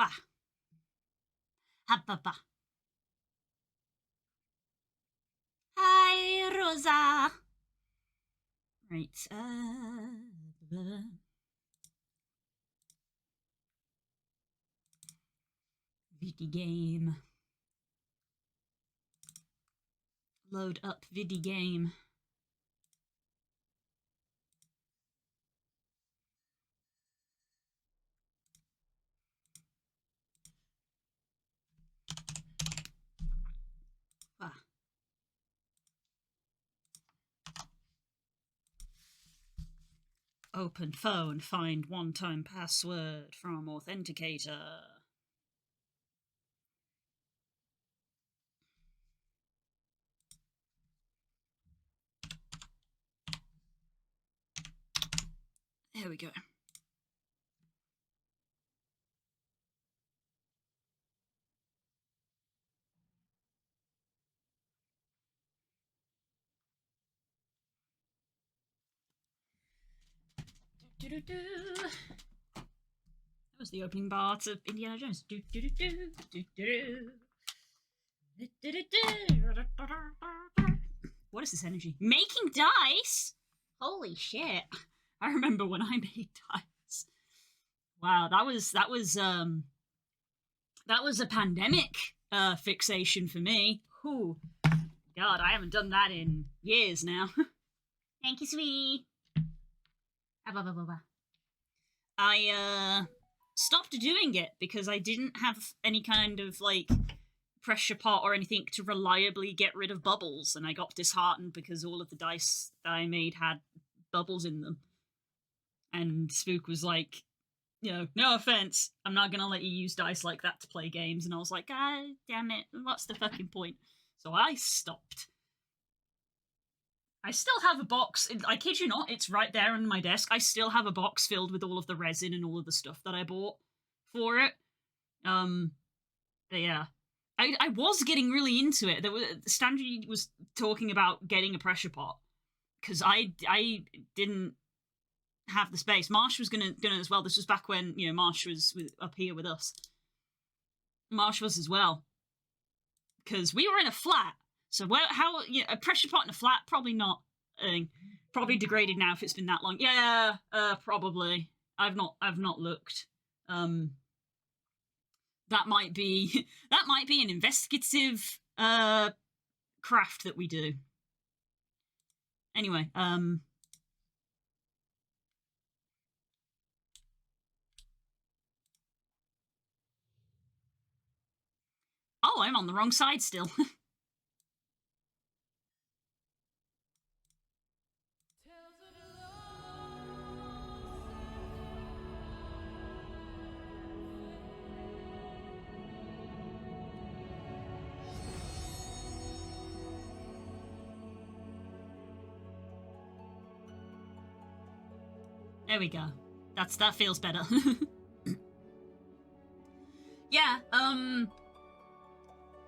Bah. Ha ba ba. Hi, Rosa. Right. Vidi game. Load up Vidi game. Ah. Open phone, find one-time password from authenticator. There we go. That was the opening part of Indiana Jones. What is this energy? Making dice? Holy shit. I remember when I made dice. Wow, that was a pandemic fixation for me. Whew. God, I haven't done that in years now. Thank you, sweetie. I stopped doing it because I didn't have any kind of like pressure pot or anything to reliably get rid of bubbles, and I got disheartened because all of the dice that I made had bubbles in them. And Spook was like, you know, no offense, I'm not gonna let you use dice like that to play games. And I was like, God damn it, what's the fucking point? So I stopped. I still have a box, I kid you not, it's right there on my desk. I still have a box filled with all of the resin and all of the stuff that I bought for it. But yeah. I was getting really into it. Stanley was talking about getting a pressure pot, because I didn't have the space. Marsh was gonna as well. This was back when, you know, Marsh was up here with us. Marsh was as well, because we were in a flat. So how, you know, a pressure pot in a flat? Probably not. Probably degraded now if it's been that long. Yeah, probably. I've not looked. That might be an investigative craft that we do. Anyway, oh, I'm on the wrong side still. There we go. That feels better. Yeah,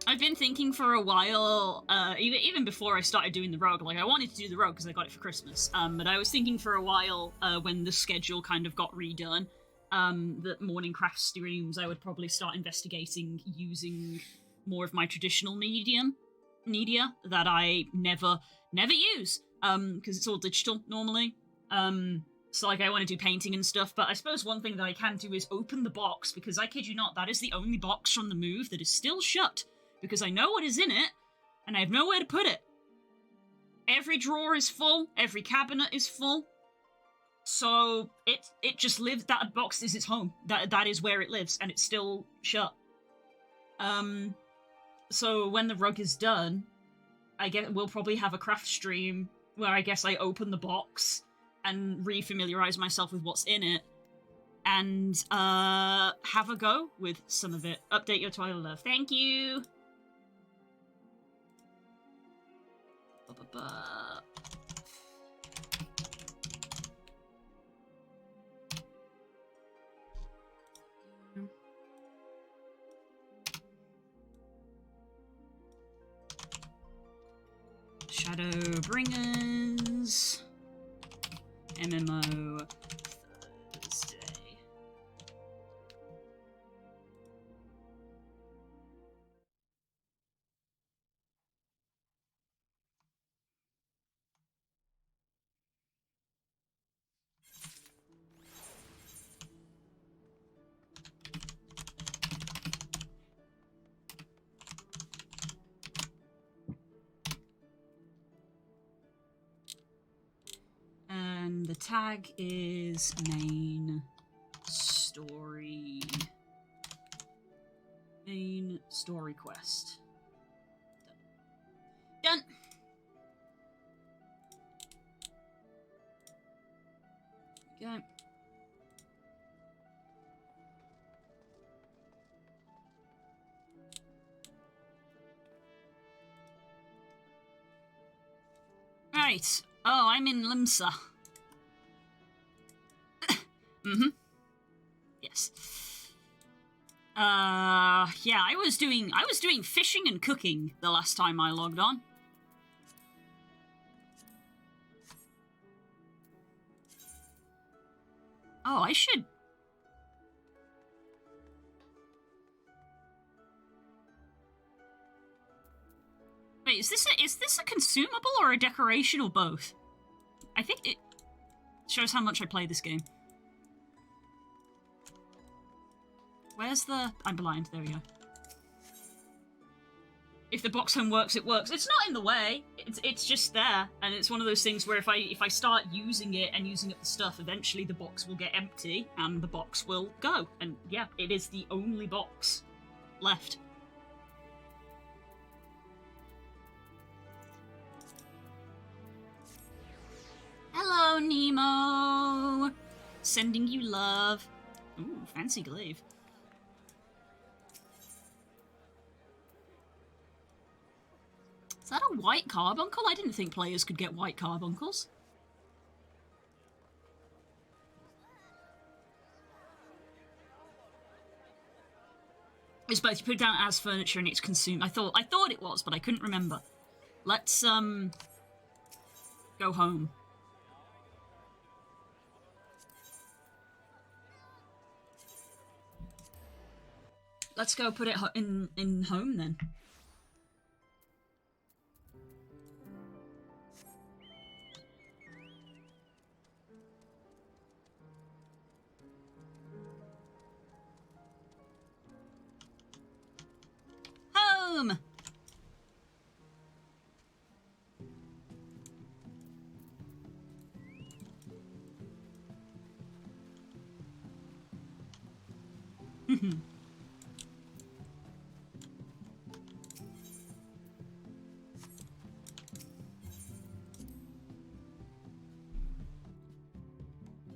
I've been thinking for a while, even before I started doing the rogue. Like, I wanted to do the rogue because I got it for Christmas. But I was thinking for a while, when the schedule kind of got redone, that morning craft streams, I would probably start investigating using more of my traditional media that I never use, because it's all digital normally. So, like, I want to do painting and stuff, but I suppose one thing that I can do is open the box, because I kid you not, that is the only box from the move that is still shut, because I know what is in it, and I have nowhere to put it. Every drawer is full, every cabinet is full, so it just lives, that box is its home. That is where it lives, and it's still shut. So when the rug is done, I guess we'll probably have a craft stream where I guess I open the box and re-familiarize myself with what's in it, and have a go with some of it. Update your Twilight Love. Thank you! Shadowbringers. MMO Thursday. tag is main story. Main story quest. Done. Go. Right. Oh, I'm in Limsa. Mm-hmm. Yes. Yeah, I was doing fishing and cooking the last time I logged on. Oh, I should... Wait, is this a consumable or a decoration or both? I think it shows how much I play this game. Where's the... I'm blind, there we go. If the box home works, it works. It's not in the way. It's just there. And it's one of those things where if I start using it and using up the stuff, eventually the box will get empty and the box will go. And yeah, it is the only box left. Hello, Nemo! Sending you love. Ooh, fancy glaive. Is that a white carbuncle? I didn't think players could get white carbuncles. It's both. You put it down as furniture and it's consumed. I thought it was, but I couldn't remember. Let's go home. Let's go put it in home then. Home.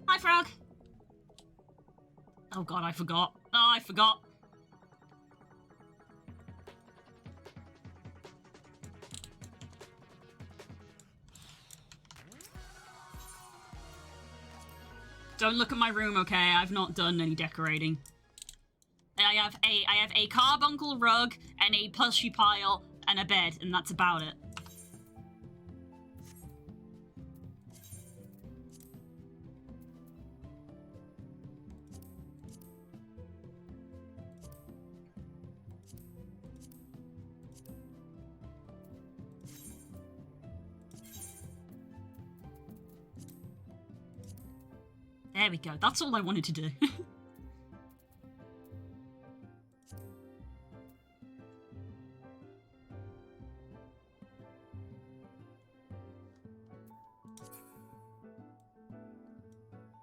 Hi, Frog. Oh god, I forgot. Oh, I forgot. Don't look at my room, okay? I've not done any decorating. I have a carbuncle rug and a plushy pile and a bed, and that's about it. There we go. That's all I wanted to do.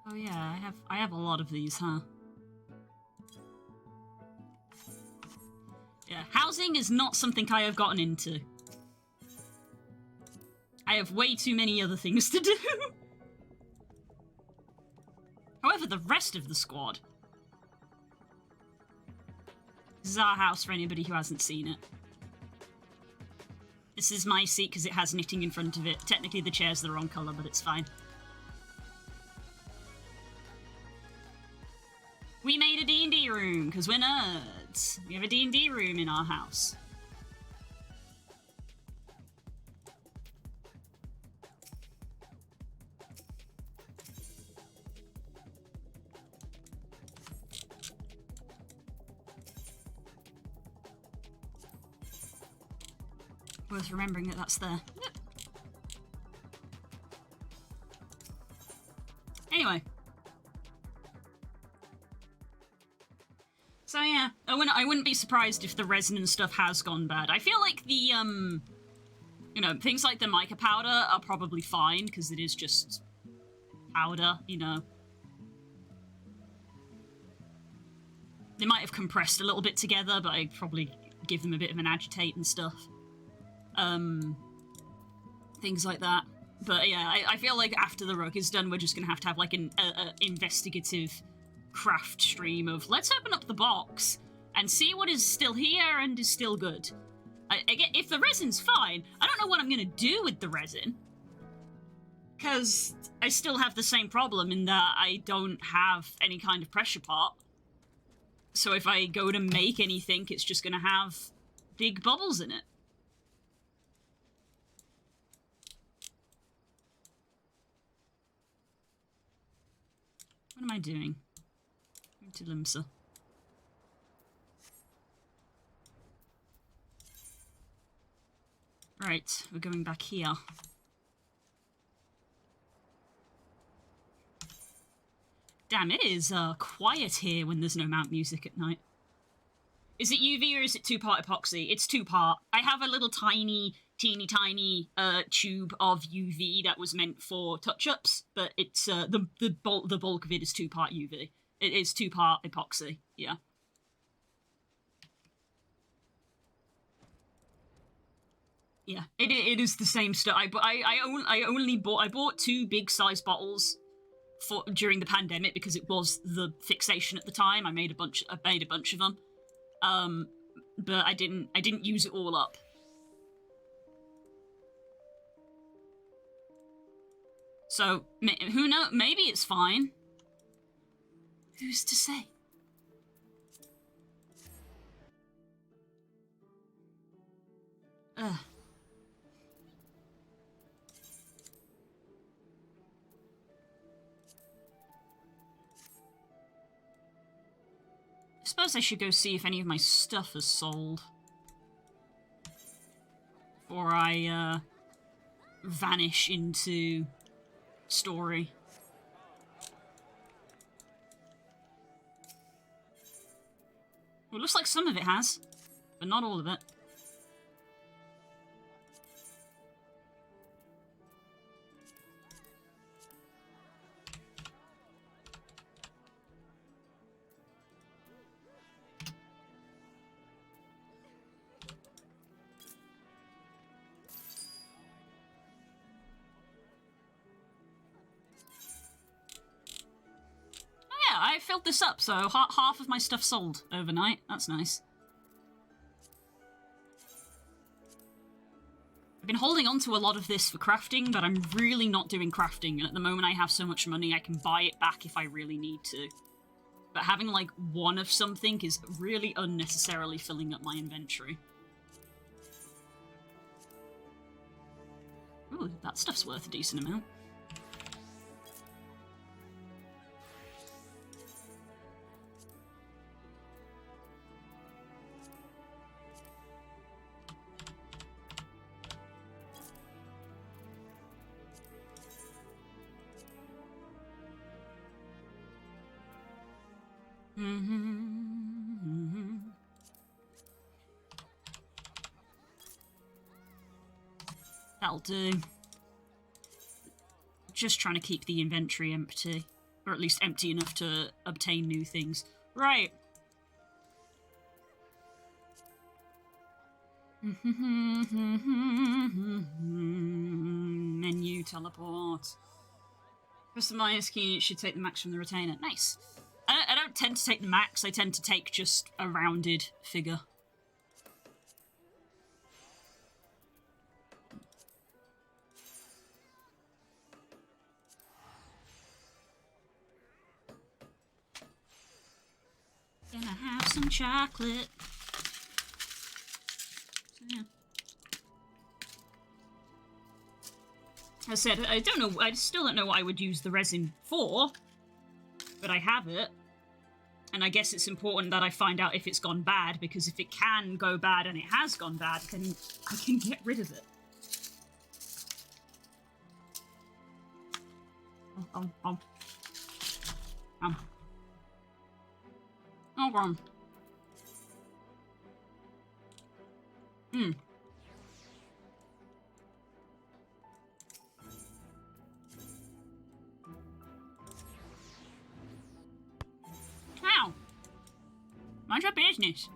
Oh yeah, I have a lot of these, huh? Yeah, housing is not something I have gotten into. I have way too many other things to do. However, the rest of the squad... This is our house for anybody who hasn't seen it. This is my seat because it has knitting in front of it. Technically the chair's the wrong colour, but it's fine. We made a D&D room, because we're nerds. We have a D&D room in our house. Worth remembering that that's there. Anyway. So yeah, I wouldn't be surprised if the resin and stuff has gone bad. I feel like the, you know, things like the mica powder are probably fine, because it is just powder, you know. They might have compressed a little bit together, but I'd probably give them a bit of an agitate and stuff. Things like that. But yeah, I feel like after the rug is done, we're just going to have like an investigative craft stream of let's open up the box and see what is still here and is still good. Again, if the resin's fine, I don't know what I'm going to do with the resin. Because I still have the same problem in that I don't have any kind of pressure pot. So if I go to make anything, it's just going to have big bubbles in it. What am I doing? To Limsa. Right, we're going back here. Damn, it is quiet here when there's no mount music at night. Is it UV or is it two-part epoxy? It's two-part. I have a little teeny tiny tube of UV that was meant for touch-ups, but it's the bulk of it is two-part UV. It is two-part epoxy, yeah. Yeah, it is the same stuff. I bought 2 big size bottles during the pandemic because it was the fixation at the time. I made a bunch of them. But I didn't use it all up. So who knows? Maybe it's fine. Who's to say? Ugh. I suppose I should go see if any of my stuff is sold. Before I, vanish into story. Well, it looks like some of it has, but not all of it. I filled this up, so half of my stuff sold overnight. That's nice. I've been holding on to a lot of this for crafting, but I'm really not doing crafting, and at the moment I have so much money I can buy it back if I really need to. But having, like, one of something is really unnecessarily filling up my inventory. Ooh, that stuff's worth a decent amount. That'll do. Just trying to keep the inventory empty. Or at least empty enough to obtain new things. Right. Menu teleport. Press the minus key, it should take the max from the retainer. Nice. I don't tend to take the max, I tend to take just a rounded figure. Gonna have some chocolate. So, yeah. I said, I don't know, I still don't know what I would use the resin for, but I have it. And I guess it's important that I find out if it's gone bad, because if it can go bad and it has gone bad, then I can get rid of it. Oh, oh. Oh, wrong. Mind your business.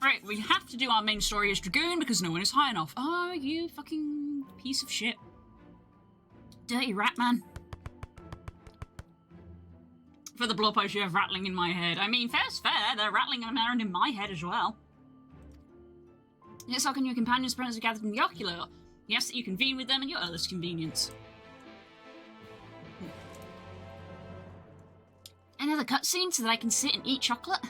Right, we have to do our main story as Dragoon because no one is high enough. Oh, you fucking piece of shit. Dirty rat man. For the blowpipes you have rattling in my head. I mean, fair's fair, they're rattling around in my head as well. Yes, how can your companions' presence are gathered in the ocular? Yes, that you convene with them at your earliest convenience. Another cutscene so that I can sit and eat chocolate?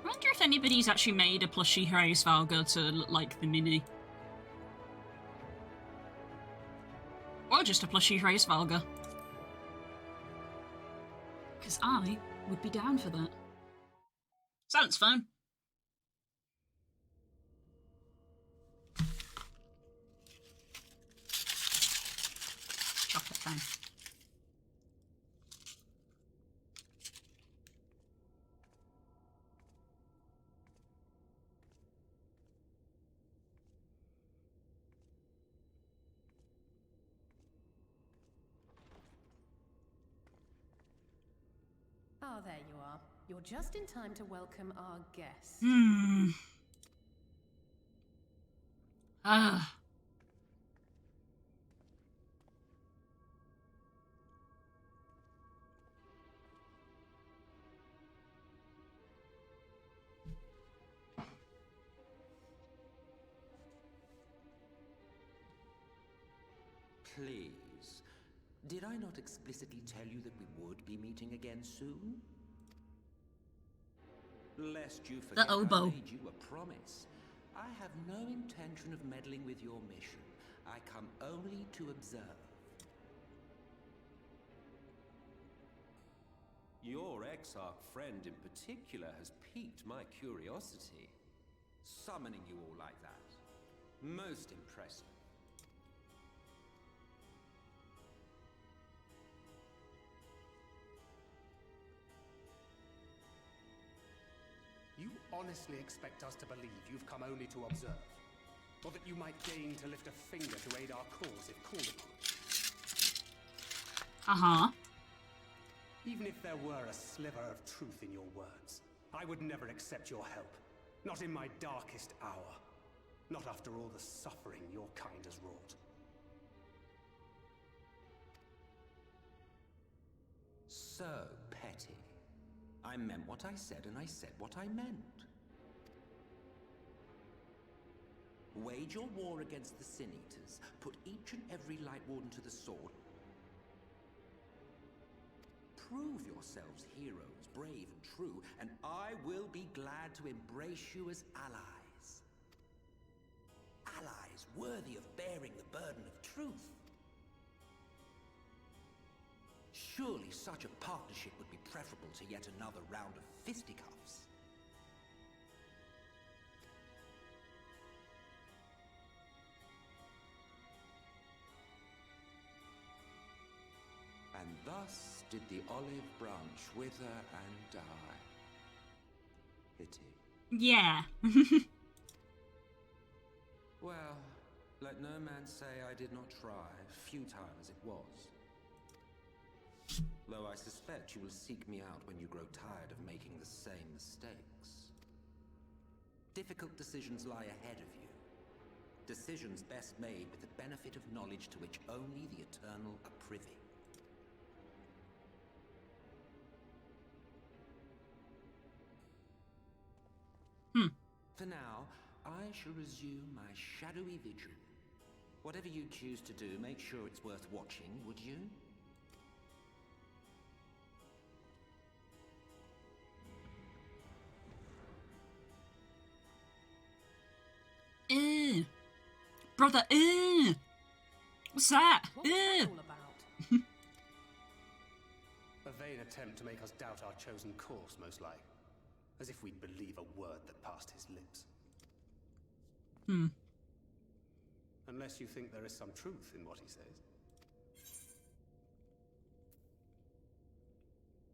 I wonder if anybody's actually made a plushie HEE to look like the mini. Or just a plushie HEE. Because I would be down for that. Silence phone. Chocolate phone. Ah, there you are. You're just in time to welcome our guests. Please. Did I not explicitly tell you that we would be meeting again soon? Lest you forget, I made you a promise. I have no intention of meddling with your mission. I come only to observe. Your Exarch friend in particular has piqued my curiosity. Summoning you all like that. Most impressive. You honestly expect us to believe you've come only to observe? Or that you might deign to lift a finger to aid our cause if called upon? Even if there were a sliver of truth in your words, I would never accept your help. Not in my darkest hour. Not after all the suffering your kind has wrought. So petty. I meant what I said, and I said what I meant. Wage your war against the Sin Eaters. Put each and every Light Warden to the sword. Prove yourselves heroes, brave and true, and I will be glad to embrace you as allies. Allies worthy of bearing the burden of truth. Surely such a partnership would be preferable to yet another round of fisticuffs. And thus did the olive branch wither and die. Pity. Yeah. Well, let no man say I did not try, futile as it was. Though I suspect you will seek me out when you grow tired of making the same mistakes. Difficult decisions lie ahead of you. Decisions best made with the benefit of knowledge to which only the eternal are privy. For now, I shall resume my shadowy vigil. Whatever you choose to do, make sure it's worth watching, would you? Brother, what's that? What's that all about? A vain attempt to make us doubt our chosen course, most like. As if we'd believe a word that passed his lips. Unless you think there is some truth in what he says.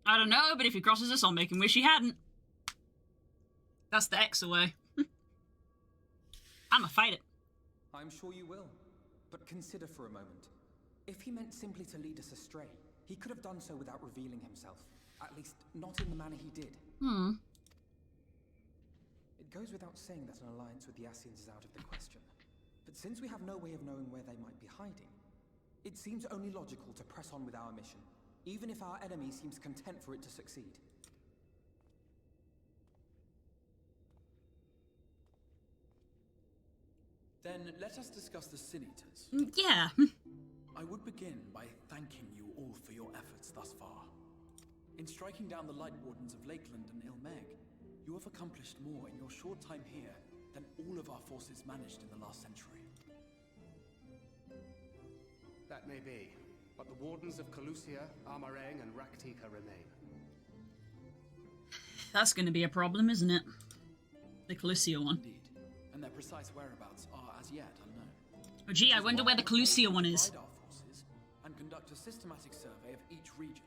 I don't know, but if he crosses us, I'll make him wish he hadn't. That's the X away. I'ma fight it. I'm sure you will. But consider for a moment. If he meant simply to lead us astray, he could have done so without revealing himself. At least, not in the manner he did. It goes without saying that an alliance with the Ascians is out of the question. But since we have no way of knowing where they might be hiding, it seems only logical to press on with our mission, even if our enemy seems content for it to succeed. Then let us discuss the Sin Eaters. Yeah. I would begin by thanking you all for your efforts thus far. In striking down the Light Wardens of Lakeland and Ilmeg, you have accomplished more in your short time here than all of our forces managed in the last century. That may be, but the Wardens of Calusia, Amareng, and Raktika remain. That's going to be a problem, isn't it? The Calusia one. Indeed, and their precise whereabouts are as yet unknown. Oh gee, I wonder where the Calusia one is. Divide our forces and conduct a systematic survey of each region.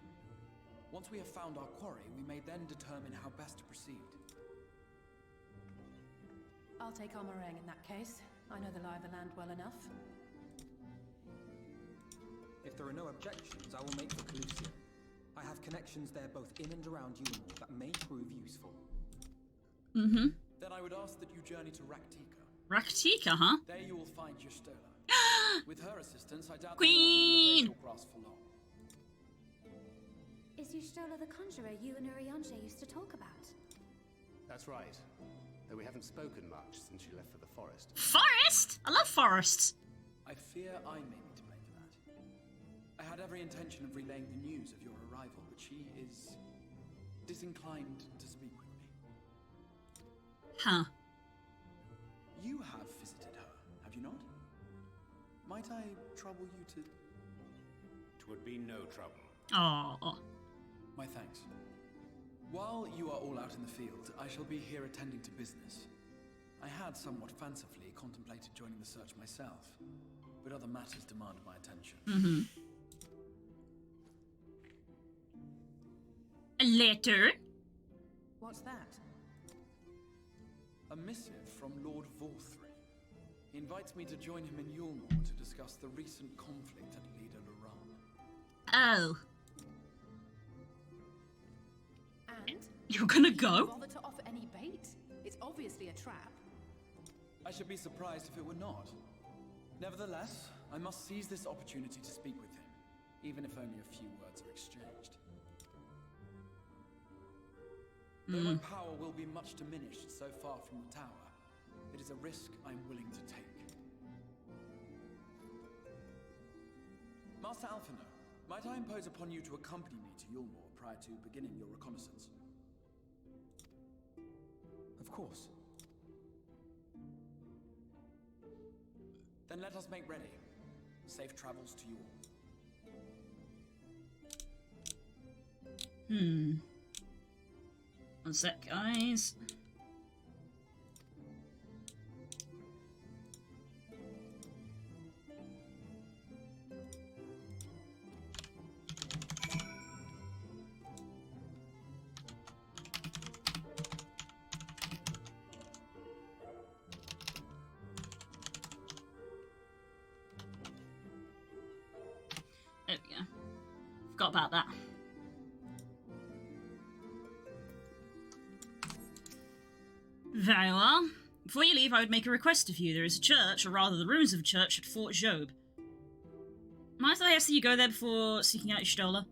Once we have found our quarry, we may then determine how best to proceed. I'll take Amareng in that case. I know the lie of the land well enough. If there are no objections, I will make for Calusia. I have connections there both in and around Yulmore that may prove useful. Mm-hmm. Then I would ask that you journey to Raktika. Raktika, huh? There you will find Y'shtola. With her assistance, I doubt Queen! the grass for long. Is Y'shtola the conjurer you and Urianger used to talk about? That's right. Though we haven't spoken much since you left for the forest. Forest? I love forests. I fear I may be to blame for that. I had every intention of relaying the news of your arrival, but she is disinclined to speak with me. Huh. You have visited her, have you not? Might I trouble you to... Twould be no trouble. Oh. My thanks. While you are all out in the field, I shall be here attending to business. I had somewhat fancifully contemplated joining the search myself, but other matters demand my attention. Mm-hmm. A letter? What's that? A missive from Lord Vorthry. He invites me to join him in Yulmore to discuss the recent conflict at Lida Luran. Oh. And? You're gonna Did you go? bother to offer any bait? It's obviously a trap. I should be surprised if it were not. Nevertheless, I must seize this opportunity to speak with him, even if only a few words are exchanged. Though my power will be much diminished so far from the tower, it is a risk I'm willing to take. Master Alphino, might I impose upon you to accompany me to Yulmore prior to beginning your reconnaissance? Of course. Then let us make ready. Safe travels to you all. One sec, guys. There we go. Forgot about that. Very well. Before you leave, I would make a request of you. There is a church, or rather the ruins of a church, at Fort Job. Might I ask that you go there before seeking out Y'shtola?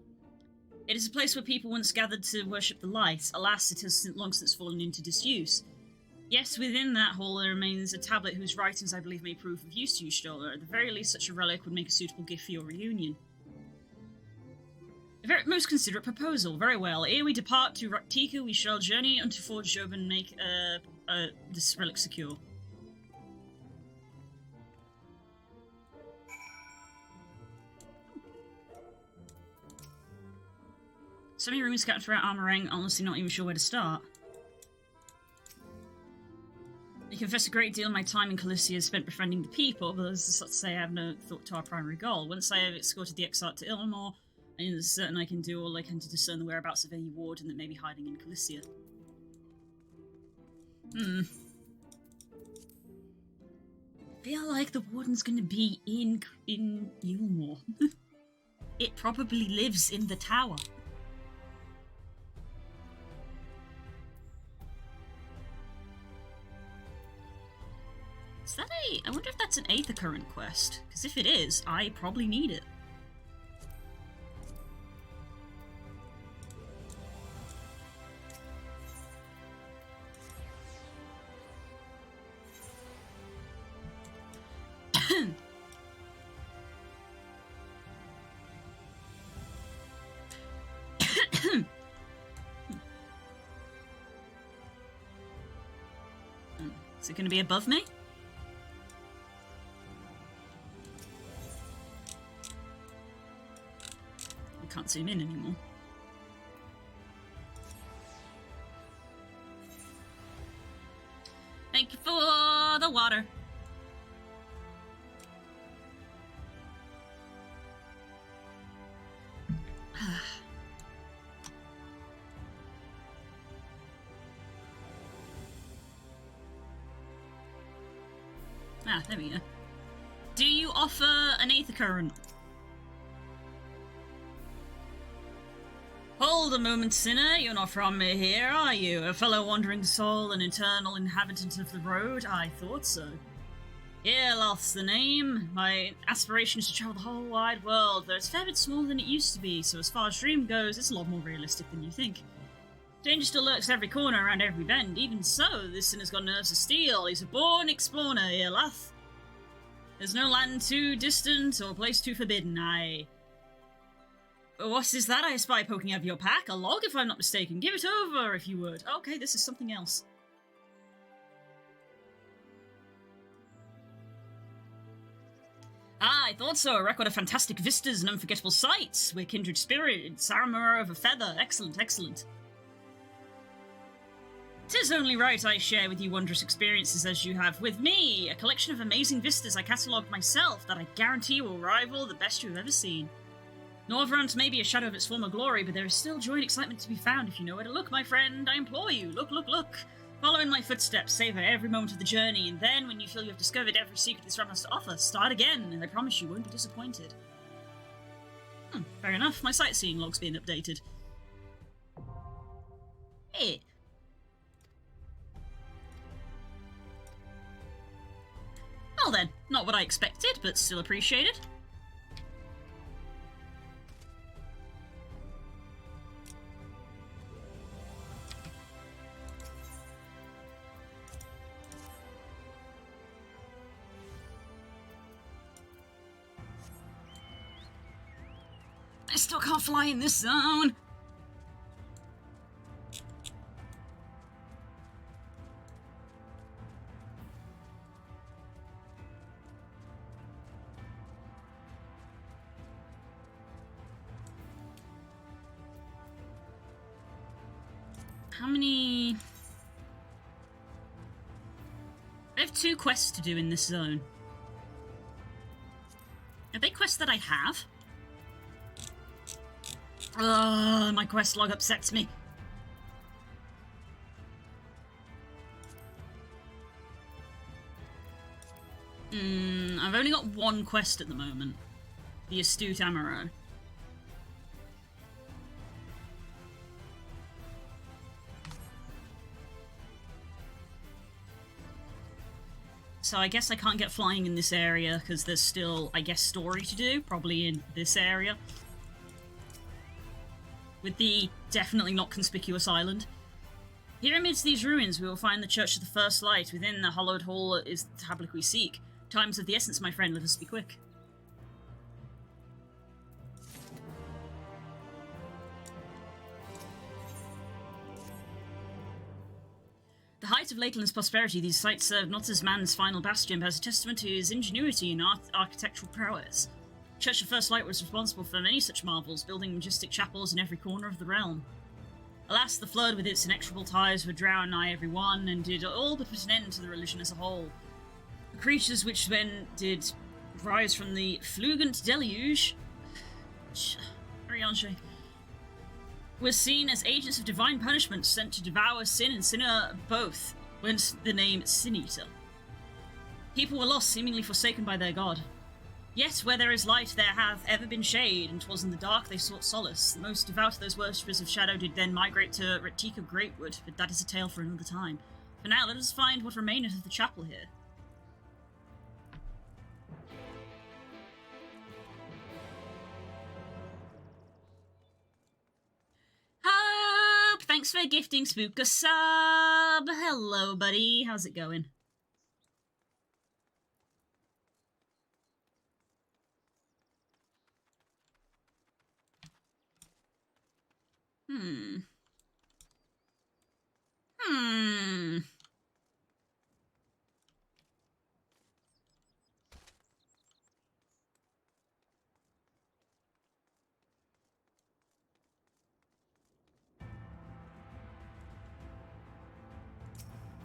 It is a place where people once gathered to worship the light. Alas, it has long since fallen into disuse. Yes, within that hall there remains a tablet whose writings I believe may prove of use to Y'shtola. At the very least, such a relic would make a suitable gift for your reunion. A very most considerate proposal. Very well. Ere we depart to Raktika, we shall journey unto Fort Job and make this relic secure. So many rooms scattered throughout Amareng, honestly not even sure where to start. I confess a great deal of my time in Calicia is spent befriending the people, but as is not to say I have no thought to our primary goal. Once I have escorted the exile to Ilmor, I am certain I can do all I can to discern the whereabouts of any warden that may be hiding in Calicia. Feel like the warden's gonna be in Ilmor. It probably lives in the tower. Is that I wonder if that's an Aether Current quest, because if it is, I probably need it. Is it going to be above me? I can't zoom in anymore. Thank you for the water. Ah, there we go. Do you offer an Aether Current? Hold a moment, sinner. You're not from here, are you? A fellow wandering soul, an eternal inhabitant of the road? I thought so. Loth's the name. My aspiration is to travel the whole wide world, though it's a fair bit smaller than it used to be, so as far as dream goes, it's a lot more realistic than you think. Danger still lurks every corner, around every bend. Even so, this sinner's got nerves of steel. He's a born explorer, Loth. There's no land too distant or place too forbidden. What is that I spy poking out of your pack? A log, if I'm not mistaken. Give it over, if you would. Okay, this is something else. I thought so. A record of fantastic vistas and unforgettable sights. We're kindred spirits. Armor of a feather. Excellent, excellent. 'Tis only right I share with you wondrous experiences as you have with me. A collection of amazing vistas I catalogued myself that I guarantee will rival the best you've ever seen. Norvrant may be a shadow of its former glory, but there is still joy and excitement to be found if you know where to look, my friend. I implore you, look, look, look. Follow in my footsteps, savor every moment of the journey, and then, when you feel you have discovered every secret this realm has to offer, start again, and I promise you won't be disappointed. Fair enough, my sightseeing log's being updated. Hey. Well then, not what I expected, but still appreciated. I still can't fly in this zone. How many... I have 2 quests to do in this zone. Are they quests that I have? Ugh, my quest log upsets me. I've only got 1 quest at the moment. The Astute Amaro. So I guess I can't get flying in this area because there's still, I guess, story to do, probably in this area. With the definitely not conspicuous island. Here amidst these ruins we will find the Church of the First Light. Within the hallowed hall is the tablet we seek. Time's of the essence, my friend, let us be quick. The height of Lakeland's prosperity, these sites serve not as man's final bastion, but as a testament to his ingenuity and architectural prowess. Church of First Light was responsible for many such marvels, building majestic chapels in every corner of the realm. Alas, the flood with its inexorable ties would drown nigh every one, and did all but put an end to the religion as a whole. The creatures which then did rise from the flugant deluge were seen as agents of divine punishment sent to devour sin and sinner both, whence the name Sin Eater. People were lost, seemingly forsaken by their god. Yet where there is light, there hath ever been shade, and 'twas in the dark they sought solace. The most devout of those worshippers of shadow did then migrate to Retika Greatwood, but that is a tale for another time. For now, let us find what remaineth of the chapel here. Hope! Thanks for gifting Spook a sub! Hello, buddy. How's it going?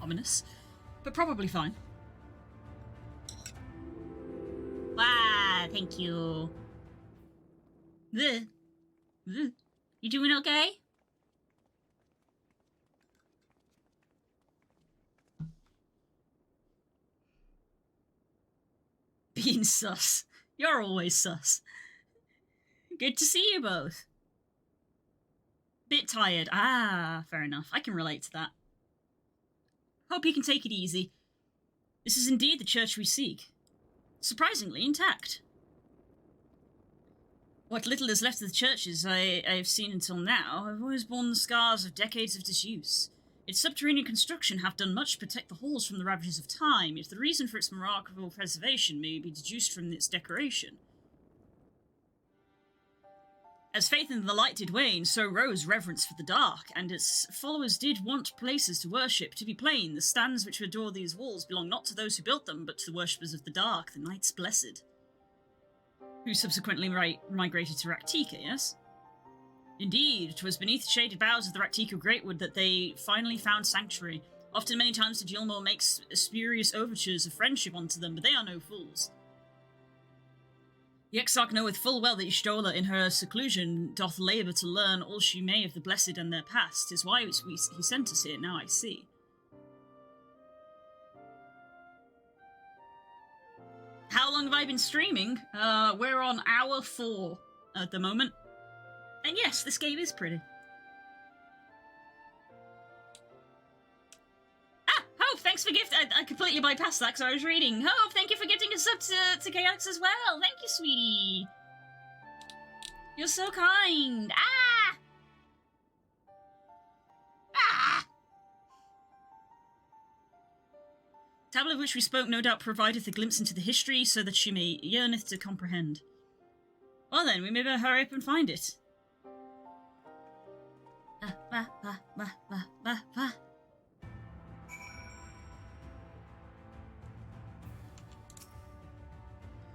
Ominous, but probably fine. Ah, thank you. You doing okay? Being sus. You're always sus. Good to see you both. Bit tired. Ah, fair enough. I can relate to that. Hope you can take it easy. This is indeed the church we seek. Surprisingly intact. What little is left of the churches I have seen until now have always borne the scars of decades of disuse. Its subterranean construction have done much to protect the halls from the ravages of time, yet the reason for its remarkable preservation may be deduced from its decoration. As faith in the light did wane, so rose reverence for the dark, and its followers did want places to worship. To be plain, the stands which adore these walls belong not to those who built them, but to the worshippers of the dark, the Knights Blessed, who subsequently migrated to Raktika, yes? Indeed, 'twas beneath the shaded boughs of the Raktika Greatwood that they finally found sanctuary. Often many times did Yulmore make spurious overtures of friendship unto them, but they are no fools. The Exarch knoweth full well that Y'shtola in her seclusion doth labour to learn all she may of the Blessed and their past. 'Tis why he sent us here, now I see. How long have I been streaming? We're on hour 4 at the moment. And yes, this game is pretty. Ah, Hope, thanks for gift. I completely bypassed that because I was reading. Hope, thank you for gifting us up to Chaotix as well. Thank you, sweetie. You're so kind. Ah! Ah! Tablet of which we spoke no doubt provideth a glimpse into the history, so that she may yearneth to comprehend. Well then, we may better hurry up and find it.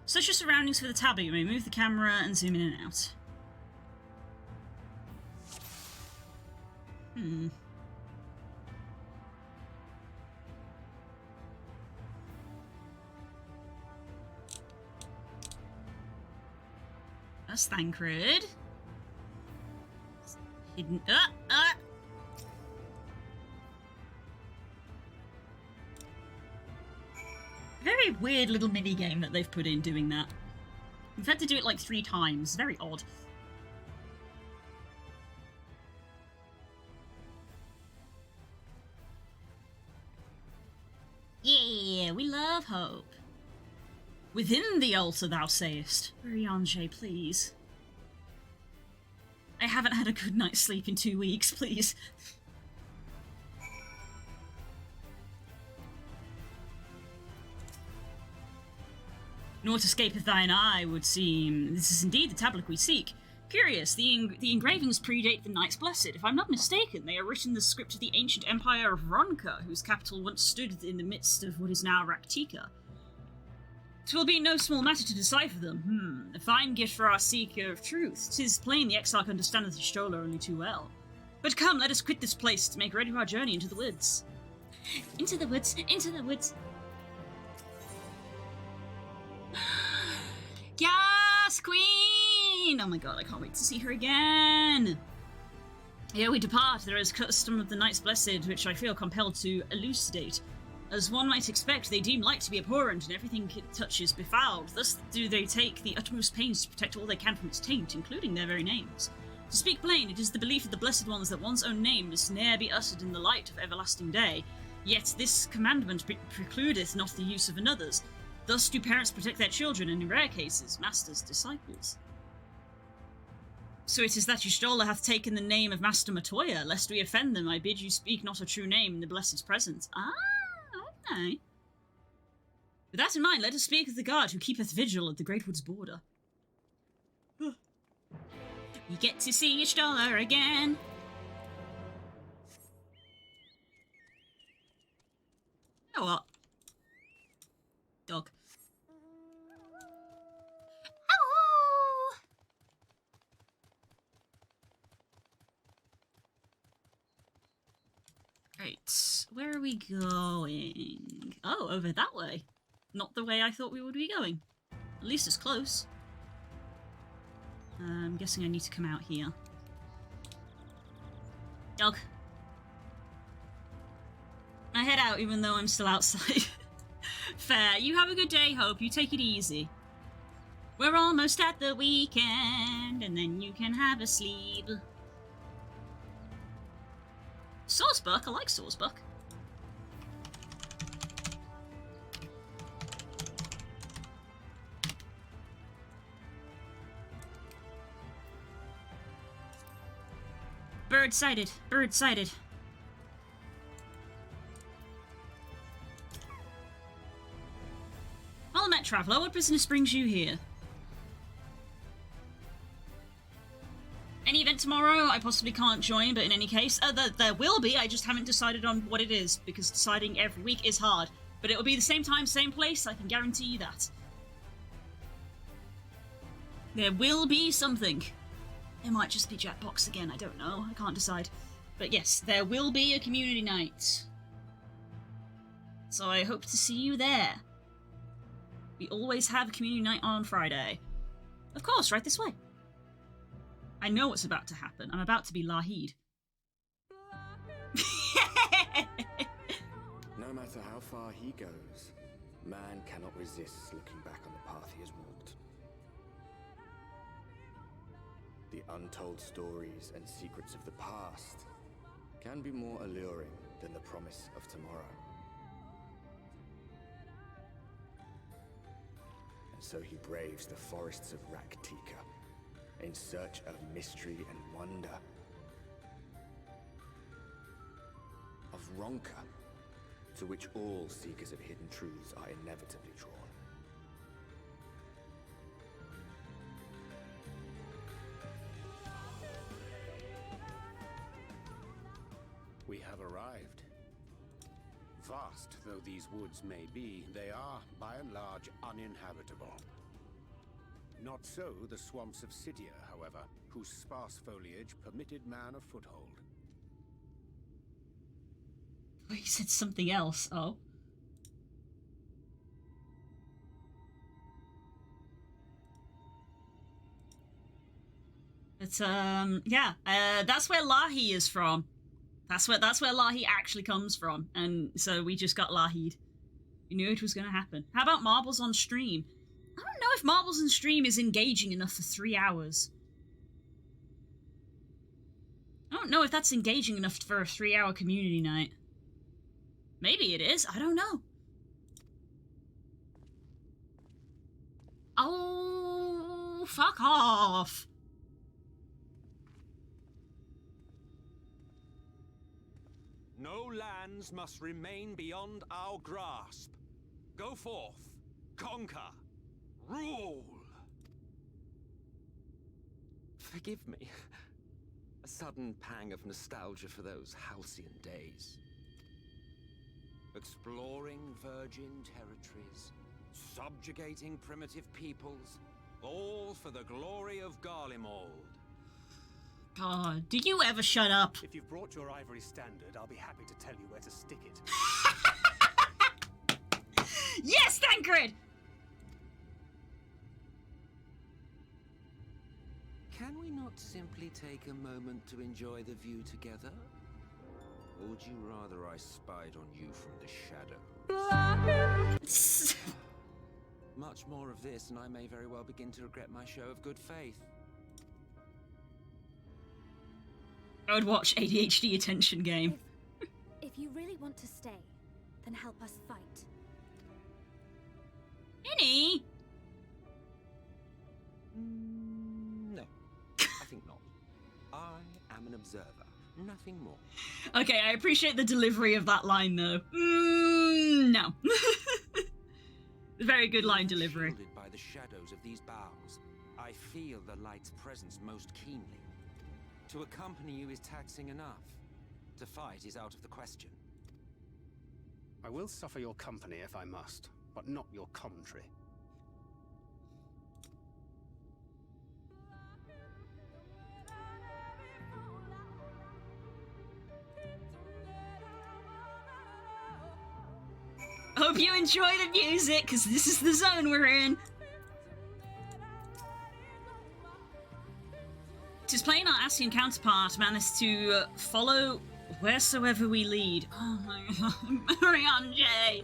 Search your surroundings for the tablet. You may move the camera and zoom in and out. That's Thancred. Hidden. Very weird little mini game that they've put in doing that. We've had to do it like 3 times. Very odd. Yeah, we love Hope. Within the altar, thou sayest. Riange, please. I haven't had a good night's sleep in 2 weeks, please. Naught escapeth thine eye, would seem. This is indeed the tablet we seek. Curious, the engravings predate the Knights Blessed. If I'm not mistaken, they are written in the script of the ancient empire of Ronka, whose capital once stood in the midst of what is now Raktika. 'Twill be no small matter to decipher them. A fine gift for our seeker of truth. 'Tis plain the Exarch understandeth Y'shtola only too well. But come, let us quit this place to make ready for our journey into the woods. Into the woods, into the woods. Yes, Queen! Oh my god, I can't wait to see her again. Here we depart. There is custom of the Knights Blessed, which I feel compelled to elucidate. As one might expect, they deem light to be abhorrent, and everything it touches befouled. Thus do they take the utmost pains to protect all they can from its taint, including their very names. To speak plain, it is the belief of the Blessed Ones that one's own name must ne'er be uttered in the light of everlasting day. Yet this commandment precludeth not the use of another's. Thus do parents protect their children, and in rare cases, masters disciples. So it is that Y'shtola hath taken the name of Master Matoya, lest we offend them. I bid you speak not a true name in the Blessed's presence. Ah, okay. With that in mind, let us speak of the guard who keepeth vigil at the Great Wood's border. You get to see Y'shtola again. You know what? Dog. Hello! Right, where are we going? Oh, over that way. Not the way I thought we would be going. At least it's close. I'm guessing I need to come out here. Dog. I head out even though I'm still outside. Fair. You have a good day, Hope. You take it easy. We're almost at the weekend, and then you can have a sleep. Saucebuck? I like Saucebuck. Bird sighted. Bird sighted. Well met, traveller. What business brings you here? Any event tomorrow? I possibly can't join, but in any case, there will be. I just haven't decided on what it is, because deciding every week is hard. But it will be the same time, same place. I can guarantee you that. There will be something. It might just be Jackbox again. I don't know. I can't decide. But yes, there will be a community night. So I hope to see you there. We always have a community night on Friday. Of course, right this way. I know what's about to happen. I'm about to be Lahid. No matter how far he goes, man cannot resist looking back on the path he has walked. The untold stories and secrets of the past can be more alluring than the promise of tomorrow. And so he braves the forests of Raktika in search of mystery and wonder. Of Ronka, to which all seekers of hidden truths are inevitably drawn. We have arrived. Vast though these woods may be, they are, by and large, uninhabitable. Not so the swamps of Cydia, however, whose sparse foliage permitted man a foothold. Oh, he said something else. Oh. But, yeah. That's where Lahi is from. That's where Lahi actually comes from. And so we just got Lahid. We knew it was going to happen. How about Marbles on stream? I don't know if Marbles on stream is engaging enough for 3 hours. I don't know if that's engaging enough for a 3-hour community night. Maybe it is. I don't know. Oh, fuck off. No lands must remain beyond our grasp. Go forth, conquer, rule! Forgive me. A sudden pang of nostalgia for those halcyon days. Exploring virgin territories, subjugating primitive peoples, all for the glory of Garlemald. God, do you ever shut up? If you've brought your ivory standard, I'll be happy to tell you where to stick it. Yes, Thancred! Can we not simply take a moment to enjoy the view together? Or would you rather I spied on you from the shadows? Much more of this, and I may very well begin to regret my show of good faith. I would watch ADHD attention game. If you really want to stay, then help us fight. Any? No, I think not. I am an observer, nothing more. Okay, I appreciate the delivery of that line, though. No. Very good line delivery. Shielded by the shadows of these boughs, I feel the light's presence most keenly. To accompany you is taxing enough. To fight is out of the question. I will suffer your company if I must, but not your commentary. Hope you enjoy the music, because this is the zone we're in. Tis plain our Asian counterpart managed to follow wheresoever we lead. Oh my god, Marianne J.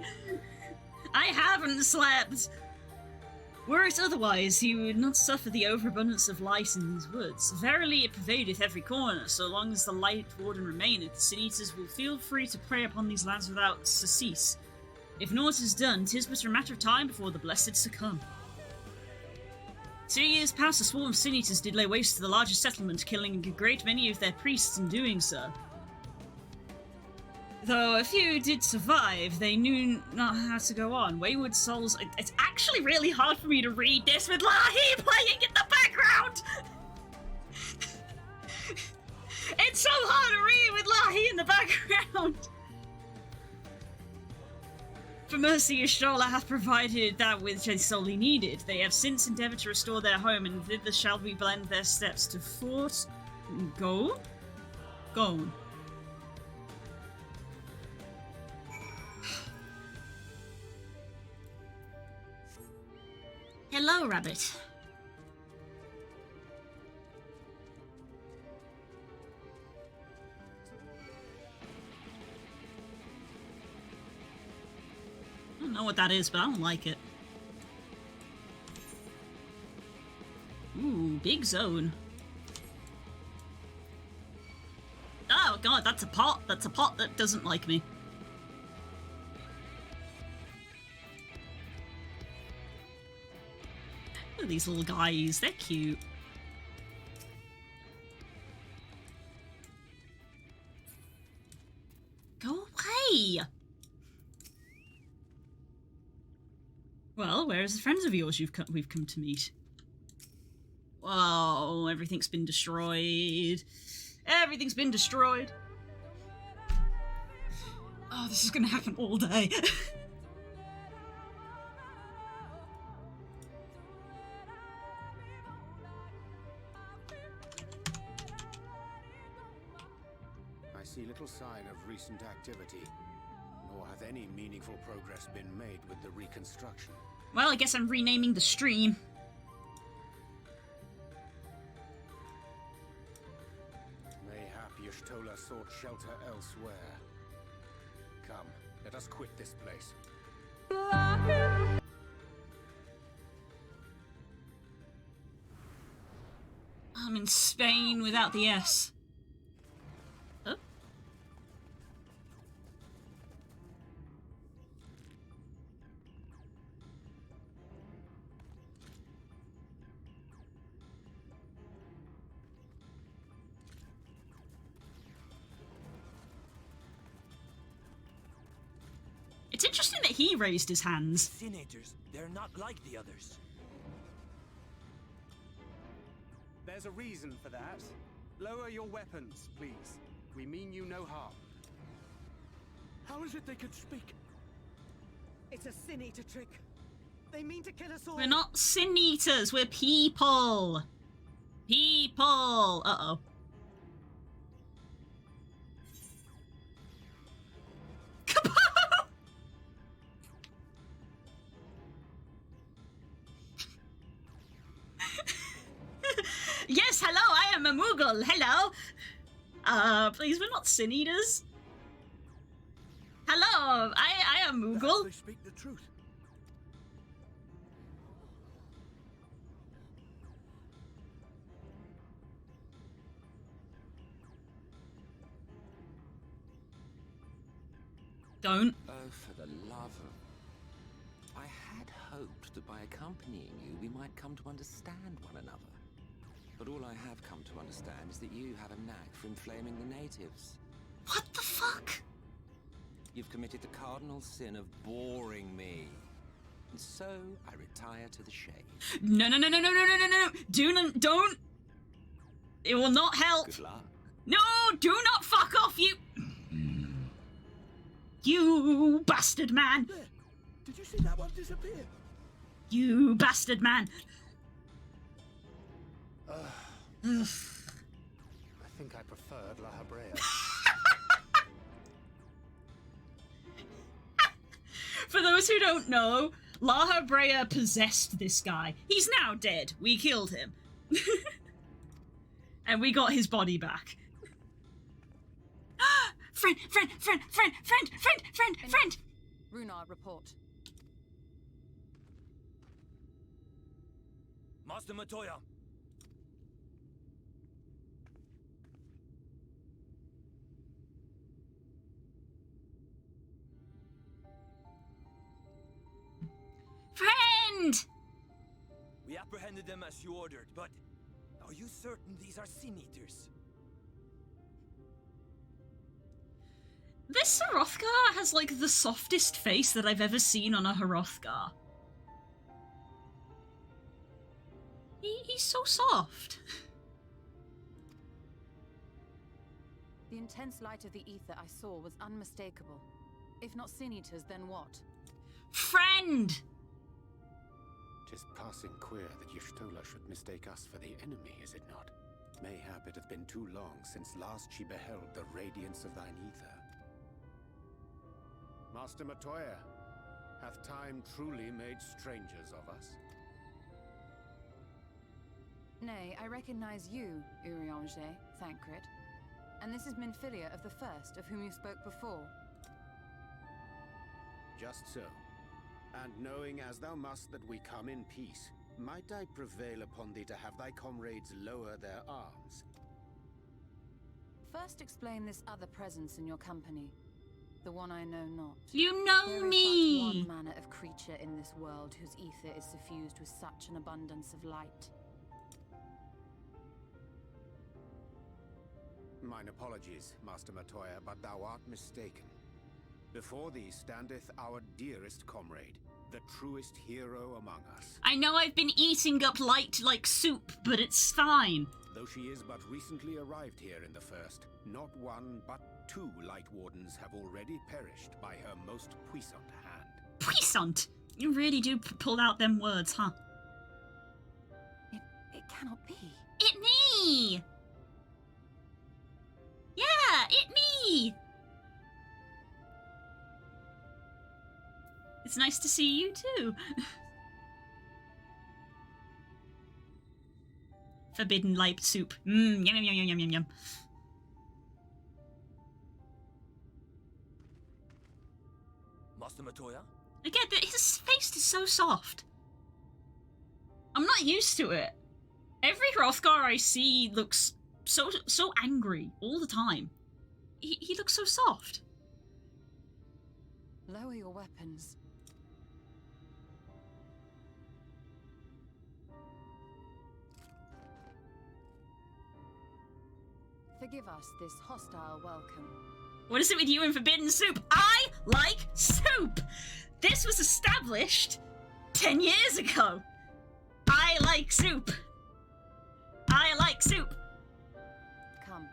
I haven't slept. Were it otherwise, he would not suffer the overabundance of light in these woods. Verily it pervadeth every corner. So long as the light warden remaineth, the sin-eaters will feel free to prey upon these lands without surcease. If naught is done, 'tis but a matter of time before the blessed succumb. 2 years past, a swarm of sin-eaters did lay waste to the largest settlement, killing a great many of their priests in doing so. Though a few did survive, they knew not how to go on. Wayward souls... It's actually really hard for me to read this with Lahi playing in the background! It's so hard to read with Lahi in the background! For mercy, Ashtola hath provided that which they solely needed. They have since endeavoured to restore their home, and thither shall we blend their steps to Fort... Go? Go. Hello, rabbit. I don't know what that is, but I don't like it. Ooh, big zone. Oh god, that's a pot. That's a pot that doesn't like me. Look at these little guys, they're cute. Go away! Well, where's the friends of yours we've come to meet? Whoa, everything's been destroyed. Everything's been destroyed. Oh, this is gonna happen all day. I see little sign of recent activity, nor hath any meaningful progress been made with the reconstruction. Well, I guess I'm renaming the stream. Mayhap Y'shtola sought shelter elsewhere. Come, let us quit this place. I'm in Spain without the S. Oh. It's interesting that he raised his hands. Senators, they're not like the others. There's a reason for that. Lower your weapons, please. We mean you no harm. How is it they could speak? It's a sin-eater trick. They mean to kill us all. We're not sin eaters, we're people. People. Uh-oh. Yes, hello, I am a Moogle. Hello. Please, we're not sin eaters. Hello, I am Moogle. They speak the truth. Don't. Oh, for the love of... I had hoped that by accompanying you, we might come to understand one another. But all I have come to understand is that you have a knack for inflaming the natives. What the fuck? You've committed the cardinal sin of boring me. And so, I retire to the shade. No. Don't. It will not help. Good luck. No, do not fuck off, you... You bastard man. There. Did you see that one disappear? You bastard man. I think I preferred La Habrea. For those who don't know, La Habrea possessed this guy. He's now dead. We killed him. And we got his body back. Friend! Runar, report. Master Matoya. Friend! We apprehended them as you ordered, but are you certain these are Sin Eaters? This Hrothgar has, like, the softest face that I've ever seen on a Hrothgar. He's so soft. The intense light of the ether I saw was unmistakable. If not Sin Eaters, then what? Friend! Tis passing queer that Y'shtola should mistake us for the enemy, is it not? Mayhap it hath been too long since last she beheld the radiance of thine ether. Master Matoya, hath time truly made strangers of us? Nay, I recognize you, Urianger, Thancred. And this is Minfilia of the First, of whom you spoke before. Just so. And knowing as thou must that we come in peace, might I prevail upon thee to have thy comrades lower their arms? First explain this other presence in your company. The one I know not. You know There is me! but one manner of creature in this world whose ether is suffused with such an abundance of light. Mine apologies, Master Matoya, but thou art mistaken. Before thee standeth our dearest comrade, the truest hero among us. I know I've been eating up light like soup, but it's fine. Though she is but recently arrived here in the First, not one but two Light Wardens have already perished by her most puissant hand. Puissant! You really do pull out them words, huh? It cannot be. It me! Yeah, it me! It's nice to see you too. Forbidden light soup. Yum yum yum yum yum yum. Master Matoya? Again, his face is so soft. I'm not used to it. Every Hrothgar I see looks so angry all the time. He looks so soft. Lower your weapons. Forgive us this hostile welcome. What is it with you and forbidden soup? I like soup! This was established 10 years ago. I like soup. I like soup. Come.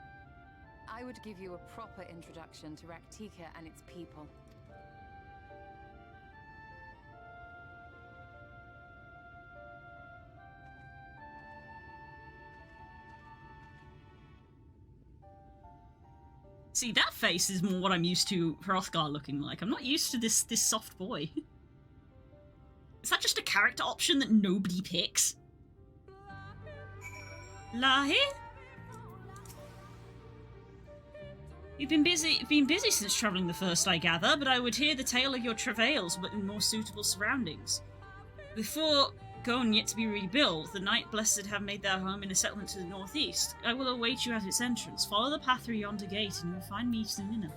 I would give you a proper introduction to Raktika and its people. See, that face is more what I'm used to Hrothgar looking like. I'm not used to this soft boy. Is that just a character option that nobody picks? Lahi? You've been busy since travelling the first, I gather, but I would hear the tale of your travails, but in more suitable surroundings. Before Gone yet to be rebuilt, the Night Blessed have made their home in a settlement to the northeast. I will await you at its entrance. Follow the path through yonder gate, and you'll find me soon enough.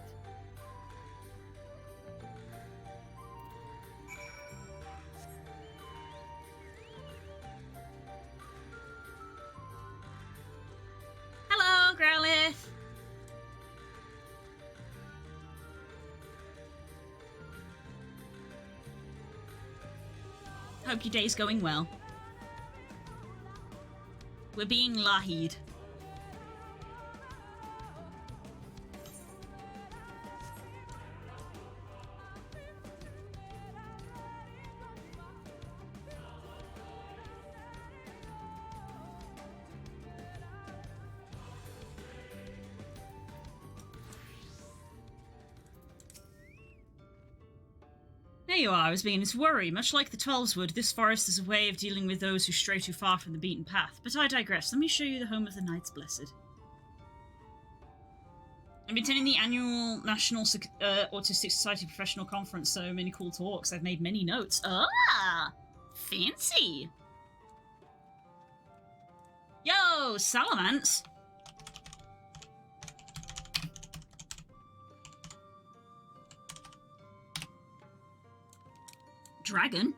Hello, Growlithe! Hope your day's going well. We're being lahied. There you are, I was beginning to worry. Much like the Twelves would, this forest is a way of dealing with those who stray too far from the beaten path. But I digress. Let me show you the home of the Knights Blessed. I'm attending the annual National Autistic Society Professional Conference, so many cool talks. I've made many notes. Ah! Fancy! Yo, Salamence! Dragon?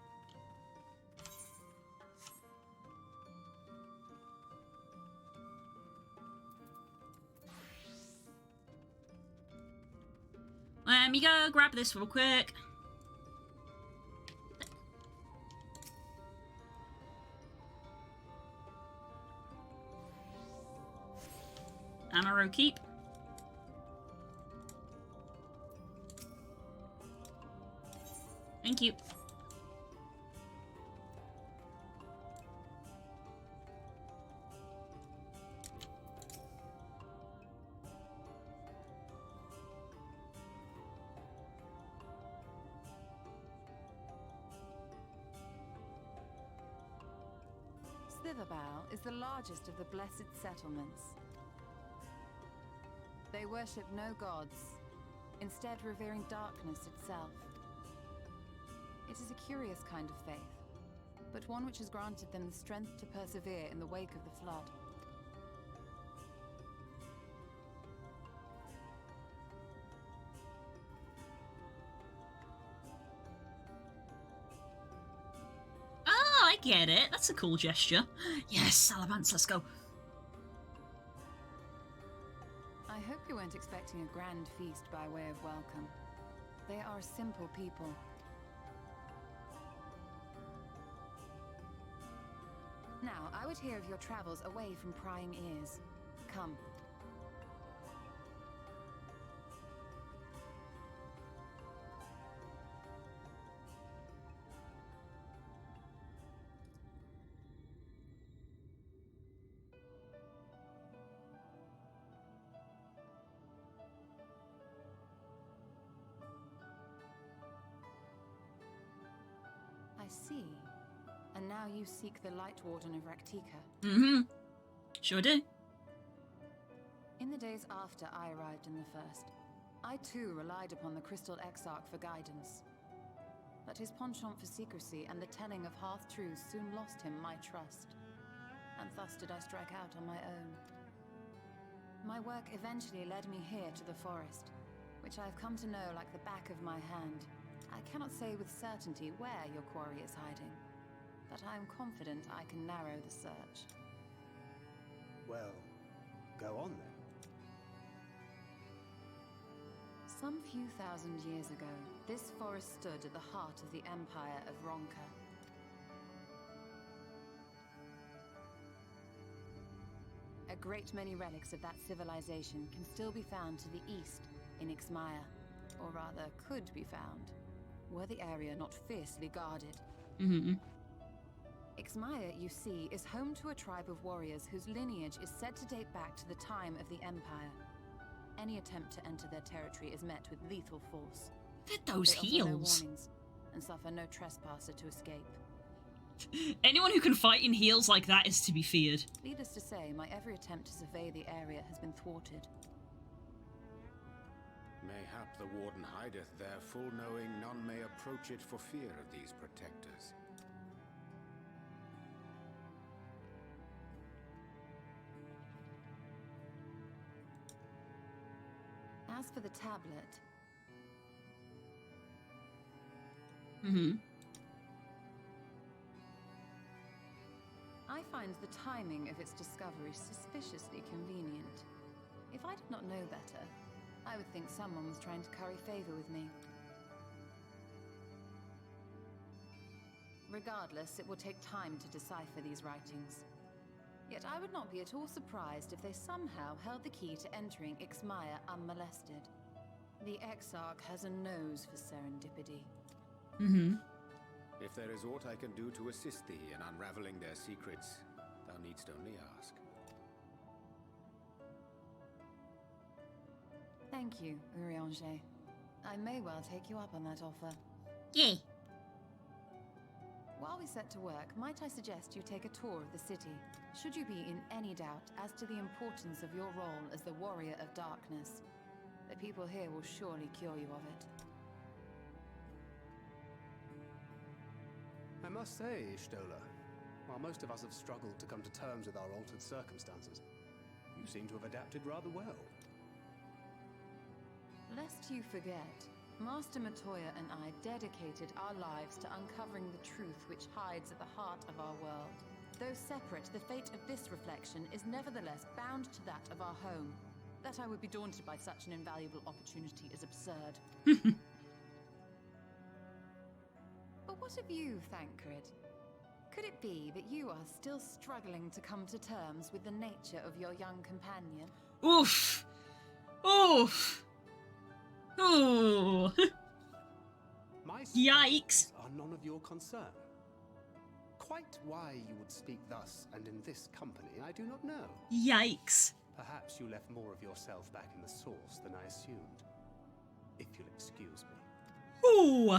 Let me go grab this real quick. Amaro keep. Thank you. Slitherbow is the largest of the blessed settlements. They worship no gods, instead revering darkness itself. It is a curious kind of faith, but one which has granted them the strength to persevere in the wake of the flood. I get it. That's a cool gesture. Yes, Salamence, let's go. I hope you weren't expecting a grand feast by way of welcome. They are a simple people. Now, I would hear of your travels away from prying ears. Come. I see. And now you seek the Light Warden of Raktika. Mm-hmm. Sure do. In the days after I arrived in the First, I too relied upon the Crystal Exarch for guidance. But his penchant for secrecy and the telling of half-truths soon lost him my trust. And thus did I strike out on my own. My work eventually led me here to the forest, which I have come to know like the back of my hand. I cannot say with certainty where your quarry is hiding, but I am confident I can narrow the search. Well, go on then. Some few thousand years ago, this forest stood at the heart of the Empire of Ronka. A great many relics of that civilization can still be found to the east in Ixmaya, or rather could be found, were the area not fiercely guarded. Mm-hmm. Ixmaya, you see, is home to a tribe of warriors whose lineage is said to date back to the time of the Empire. Any attempt to enter their territory is met with lethal force. Look at those They offer no heels. warnings and suffer no trespasser to escape. Anyone who can fight in heels like that is to be feared. Needless to say, my every attempt to survey the area has been thwarted. Mayhap the Warden hideth there, full knowing none may approach it for fear of these protectors. As for the tablet... I find the timing of its discovery suspiciously convenient. If I did not know better, I would think someone was trying to curry favor with me. Regardless, it will take time to decipher these writings. Yet I would not be at all surprised if they somehow held the key to entering Ixmaya unmolested. The Exarch has a nose for serendipity. If there is aught I can do to assist thee in unraveling their secrets, thou needst only ask. Thank you, Urianger. I may well take you up on that offer. Yeah. While we set to work, might I suggest you take a tour of the city? Should you be in any doubt as to the importance of your role as the Warrior of Darkness, the people here will surely cure you of it. I must say, Ishtola, while most of us have struggled to come to terms with our altered circumstances, you seem to have adapted rather well. Lest you forget, Master Matoya and I dedicated our lives to uncovering the truth which hides at the heart of our world. Though separate, the fate of this reflection is nevertheless bound to that of our home. That I would be daunted by such an invaluable opportunity is absurd. But what of you, Thancred? Could it be that you are still struggling to come to terms with the nature of your young companion? Oof! Oof! Ooh! My Yikes! are none of your concern. Quite why you would speak thus and in this company, I do not know. Yikes! Perhaps you left more of yourself back in the source than I assumed. If you'll excuse me. Ooh!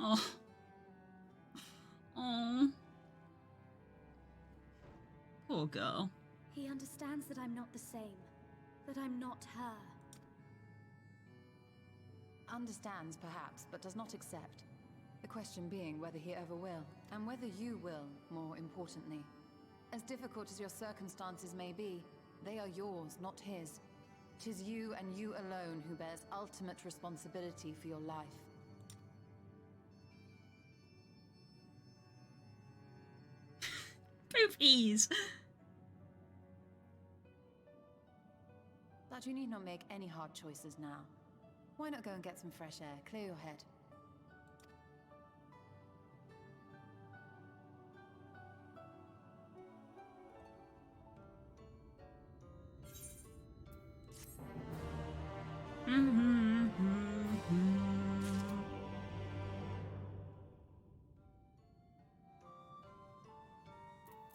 Oh. Oh. Poor girl. He understands that I'm not the same. That I'm not her. Understands, perhaps, but does not accept. The question being whether he ever will, and whether you will, more importantly. As difficult as your circumstances may be, they are yours, not his. 'Tis you and you alone who bears ultimate responsibility for your life. Poopies! But you need not make any hard choices now. Why not go and get some fresh air, clear your head?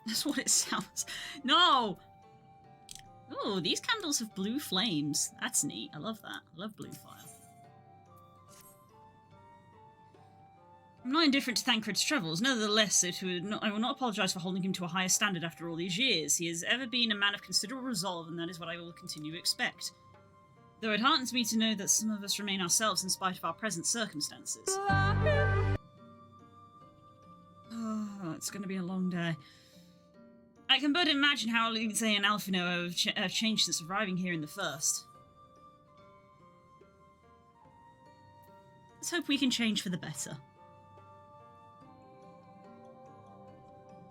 That's what it sounds. No! Oh, these candles have blue flames. That's neat. I love that. I love blue fire. I'm not indifferent to Thancred's troubles. Nevertheless, I will not apologise for holding him to a higher standard after all these years. He has ever been a man of considerable resolve, and that is what I will continue to expect. Though it heartens me to know that some of us remain ourselves in spite of our present circumstances. Oh, it's going to be a long day. I can but imagine how Lindsay and Alphino have changed since arriving here in the first. Let's hope we can change for the better.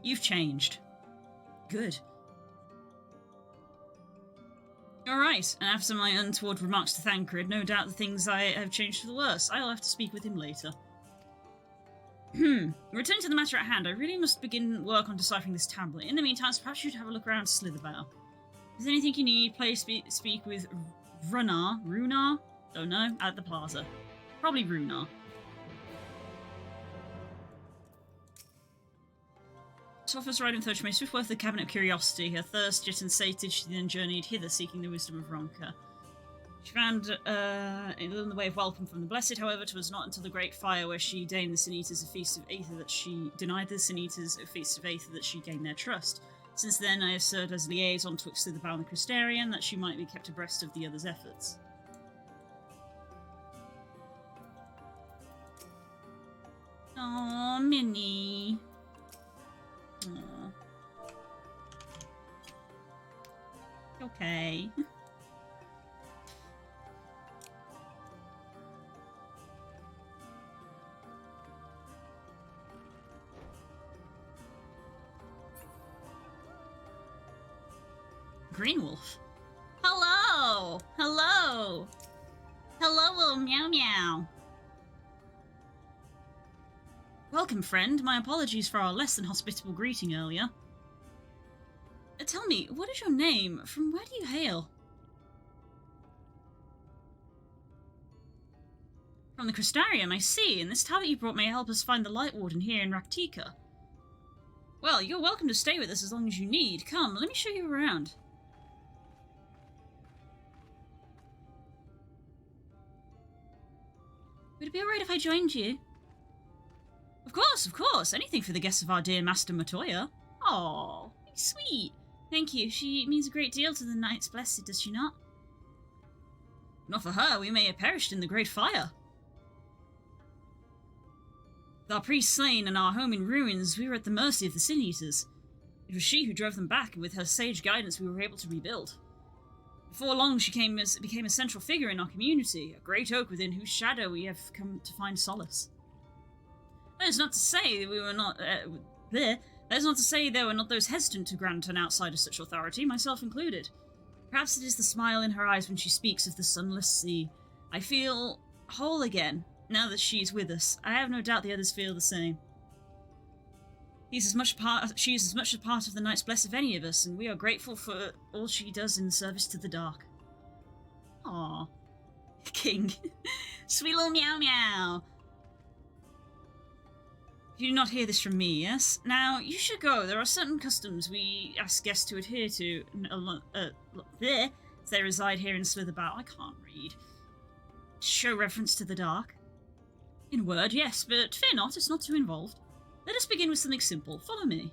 You've changed. Good. Alright, and after my untoward remarks to Thancred, no doubt the things I have changed for the worse. I'll have to speak with him later. Returning to the matter at hand, I really must begin work on deciphering this tablet. In the meantime, perhaps you should have a look around Slitherbow. If there's anything you need, please speak with Runar? Don't know, at the plaza. Probably Runar. Sophos riding with her Swiftworth, the Cabinet of Curiosity. Her thirst yet unsated, she then journeyed hither, seeking the wisdom of Ronka. She found in the way of welcome from the Blessed, however, it was not until the Great Fire where she deigned the Sin Eaters a feast of Aether that she denied the Sin Eaters a feast of Aether that she gained their trust. Since then, I have served as liaison twixt the Bow and the Crystarian, that she might be kept abreast of the others' efforts. Aww, Minnie. Aww. Okay. Green Wolf. Hello! Hello! Hello, little meow meow. Welcome, friend. My apologies for our less than hospitable greeting earlier. Tell me, what is your name? From where do you hail? From the Crystarium, I see. And this tablet you brought may help us find the Light Warden here in Raktika. Well, you're welcome to stay with us as long as you need. Come, let me show you around. Would it be alright if I joined you? Of course. Anything for the guests of our dear Master Matoya. Aww, sweet. Thank you. She means a great deal to the Knights Blessed, does she not? Not for her, we may have perished in the Great Fire. With our priests slain and our home in ruins, we were at the mercy of the Sin Eaters. It was she who drove them back, and with her sage guidance we were able to rebuild. Before long she became a central figure in our community, a great oak within whose shadow we have come to find solace. That is not to say that we were not... That is not to say there were not those hesitant to grant an outsider such authority, myself included. Perhaps it is the smile in her eyes when she speaks of the sunless sea. I feel whole again, now that she is with us. I have no doubt the others feel the same. She is as much a part of the Knights Blessed of any of us, and we are grateful for all she does in service to the dark. Aww. King. Sweet little meow meow. You do not hear this from me, yes? Now, you should go. There are certain customs we ask guests to adhere to there, as they reside here in Slitherbout. I can't read. Show reference to the dark. In a word, yes, but fear not, it's not too involved. Let us begin with something simple. Follow me.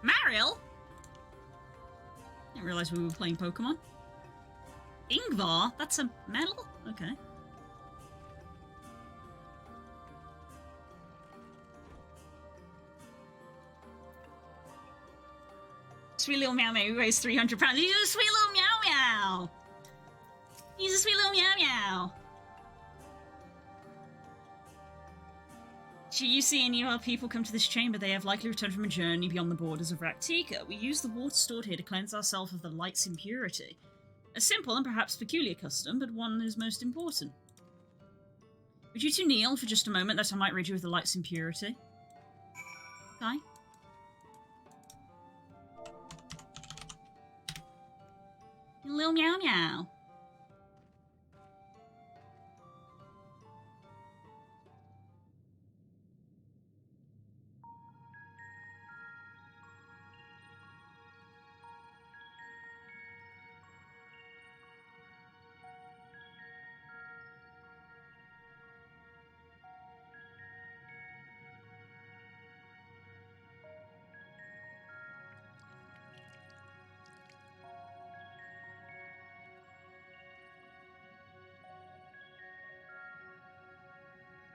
Mariel? Didn't realise we were playing Pokemon. Ingvar? That's a medal? Okay. Sweet little meow meow who weighs 300 pounds. He's a sweet little meow meow. He's a sweet little meow meow. Should you see any of our people come to this chamber, they have likely returned from a journey beyond the borders of Raktika. We use the water stored here to cleanse ourselves of the light's impurity. A simple and perhaps peculiar custom, but one that is most important. Would you two kneel for just a moment that I might rid you of the light's impurity? Hi. Little meow meow.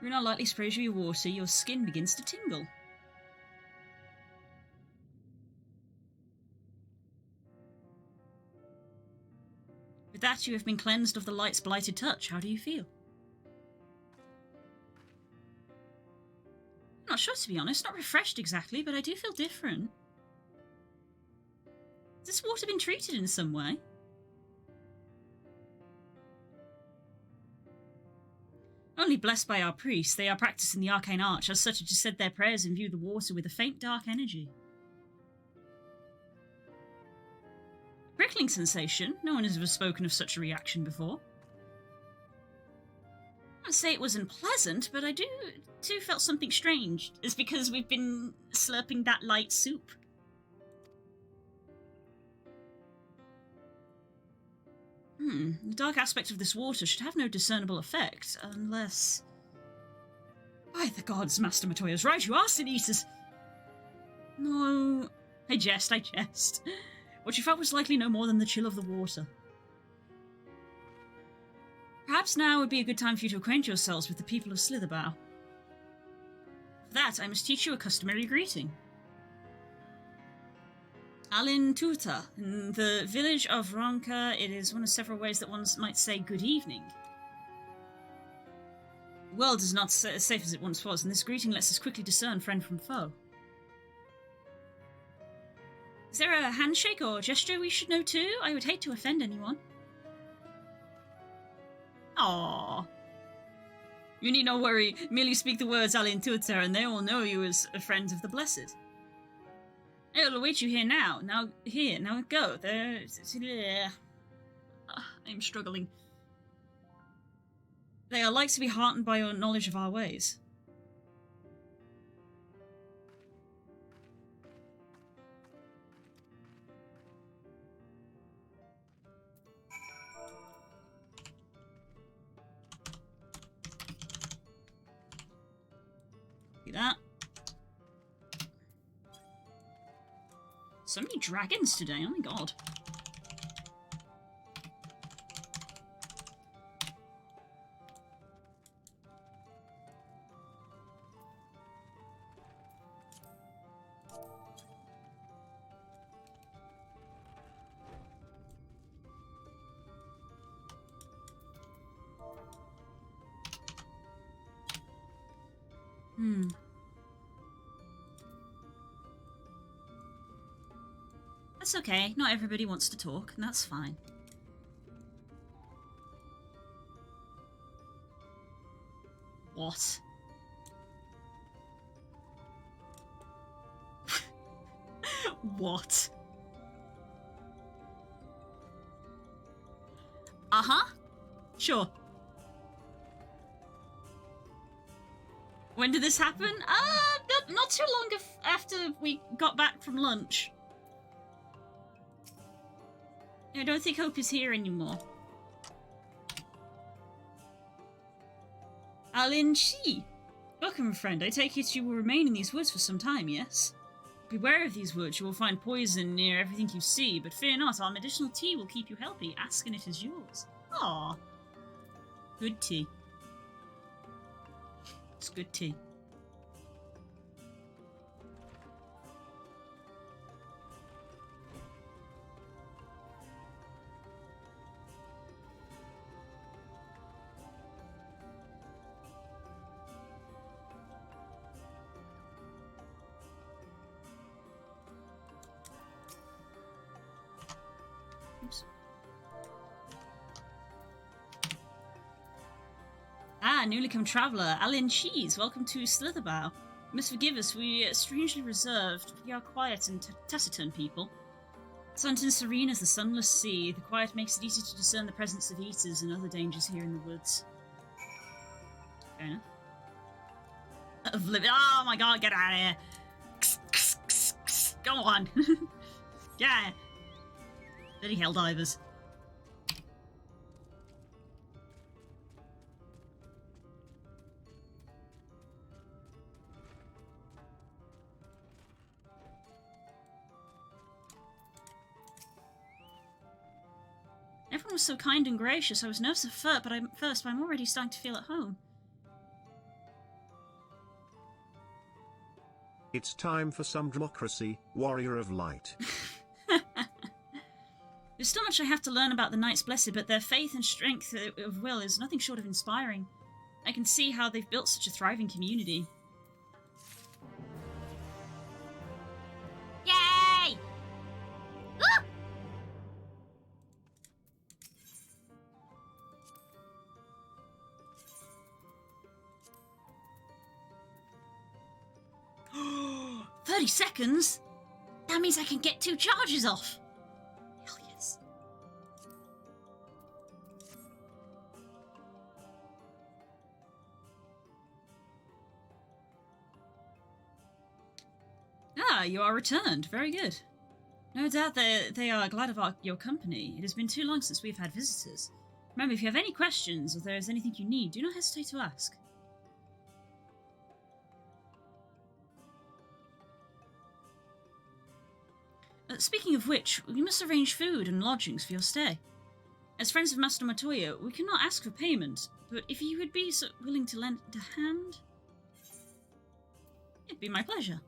Runa lightly sprays you with water, your skin begins to tingle. With that, you have been cleansed of the light's blighted touch. How do you feel? I'm not sure, to be honest. Not refreshed exactly, but I do feel different. Has this water been treated in some way? Only blessed by our priests, they are practicing the arcane arch. As such, it is said their prayers imbue the water with a faint dark energy. Prickling charming sensation. No one has ever spoken of such a reaction before. I wouldn't say it was unpleasant, but I too felt something strange. It's because we've been slurping that light soup. The dark aspect of this water should have no discernible effect, unless... By the gods, Master Matoya's right, you are sin eaters! No... I jest. What you felt was likely no more than the chill of the water. Perhaps now would be a good time for you to acquaint yourselves with the people of Slitherbow. For that, I must teach you a customary greeting. Alin Tuta. In the village of Ronka, it is one of several ways that one might say good evening. The world is not as safe as it once was, and this greeting lets us quickly discern friend from foe. Is there a handshake or gesture we should know too? I would hate to offend anyone. Aww. You need not worry. Merely speak the words Alin Tuta, and they all know you as a friend of the Blessed. I will await you here now. Now go. There. I'm struggling. They are like to be heartened by your knowledge of our ways. Do that. So many dragons today, oh my god. That's okay, not everybody wants to talk, and that's fine. What? What? Uh-huh. Sure. When did this happen? Not too long after we got back from lunch. I don't think Hope is here anymore. Alin Shi! Welcome, friend. I take it you will remain in these woods for some time, yes? Beware of these woods. You will find poison near everything you see, but fear not, our medicinal tea will keep you healthy. Ask and it is yours. Aww. Good tea. It's good tea. Newly come traveller, Alin Cheese, welcome to Slitherbow. You must forgive us, we are strangely reserved. We are quiet and taciturn people. Sunt and serene as the sunless sea, the quiet makes it easy to discern the presence of eaters and other dangers here in the woods. Fair enough. Oh my god, get out of here! Go on! Yeah! Bloody helldivers. Everyone was so kind and gracious. I was nervous at first, but I'm already starting to feel at home. It's time for some democracy, warrior of light. There's still much I have to learn about the Knights Blessed, but their faith and strength of will is nothing short of inspiring. I can see how they've built such a thriving community. Yay! Ah! $30 seconds? That means I can get 2 charges off. Hell yes. you are returned. Very good. No doubt they are glad of your company. It has been too long since we've had visitors. Remember, if you have any questions or there is anything you need, do not hesitate to ask. Speaking of which, we must arrange food and lodgings for your stay. As friends of Master Matoya, we cannot ask for payment, but if you would be so willing to lend a hand, it'd be my pleasure.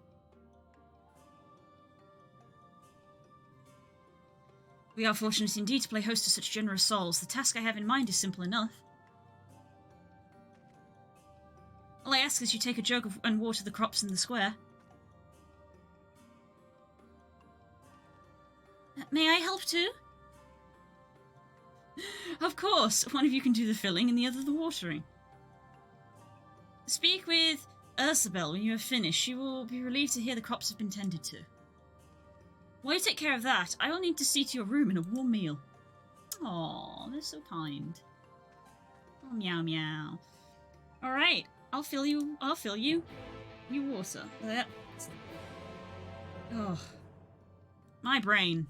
We are fortunate indeed to play host to such generous souls. The task I have in mind is simple enough. All I ask is you take a jug and water the crops in the square. May I help too? Of course, one of you can do the filling and the other the watering. Speak with Ursabel when you have finished. She will be relieved to hear the crops have been tended to. While you take care of that, I will need to see to your room and a warm meal. Aw, they're so kind. Oh, meow meow. Alright, I'll fill you. You water. Oh. My brain.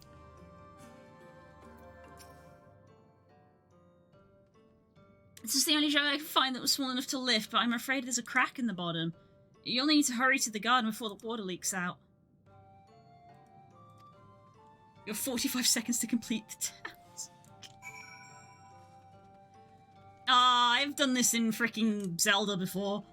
This is the only jug I can find that was small enough to lift, but I'm afraid there's a crack in the bottom. You'll need to hurry to the garden before the water leaks out. You have 45 seconds to complete the task. Ah, I've done this in fricking Zelda before.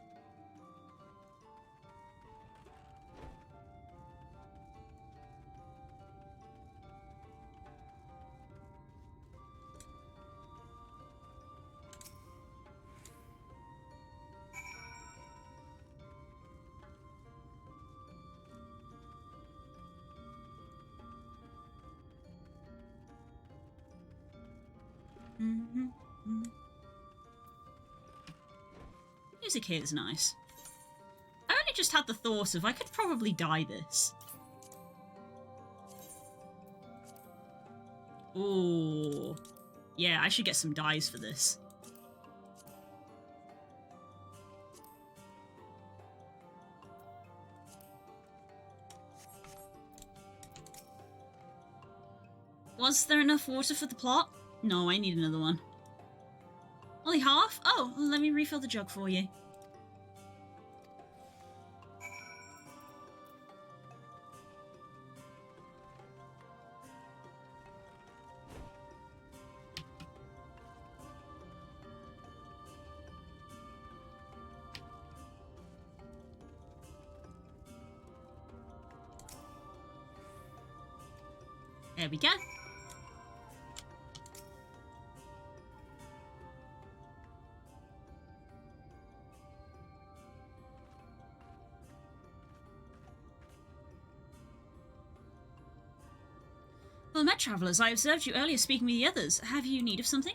Music here is nice. I only just had the thought of I could probably dye this. Ooh. Yeah, I should get some dyes for this. Was there enough water for the plot? No, I need another one. Only half? Oh, let me refill the jug for you. There we go. Well met, travellers. I observed you earlier speaking with the others. Have you need of something?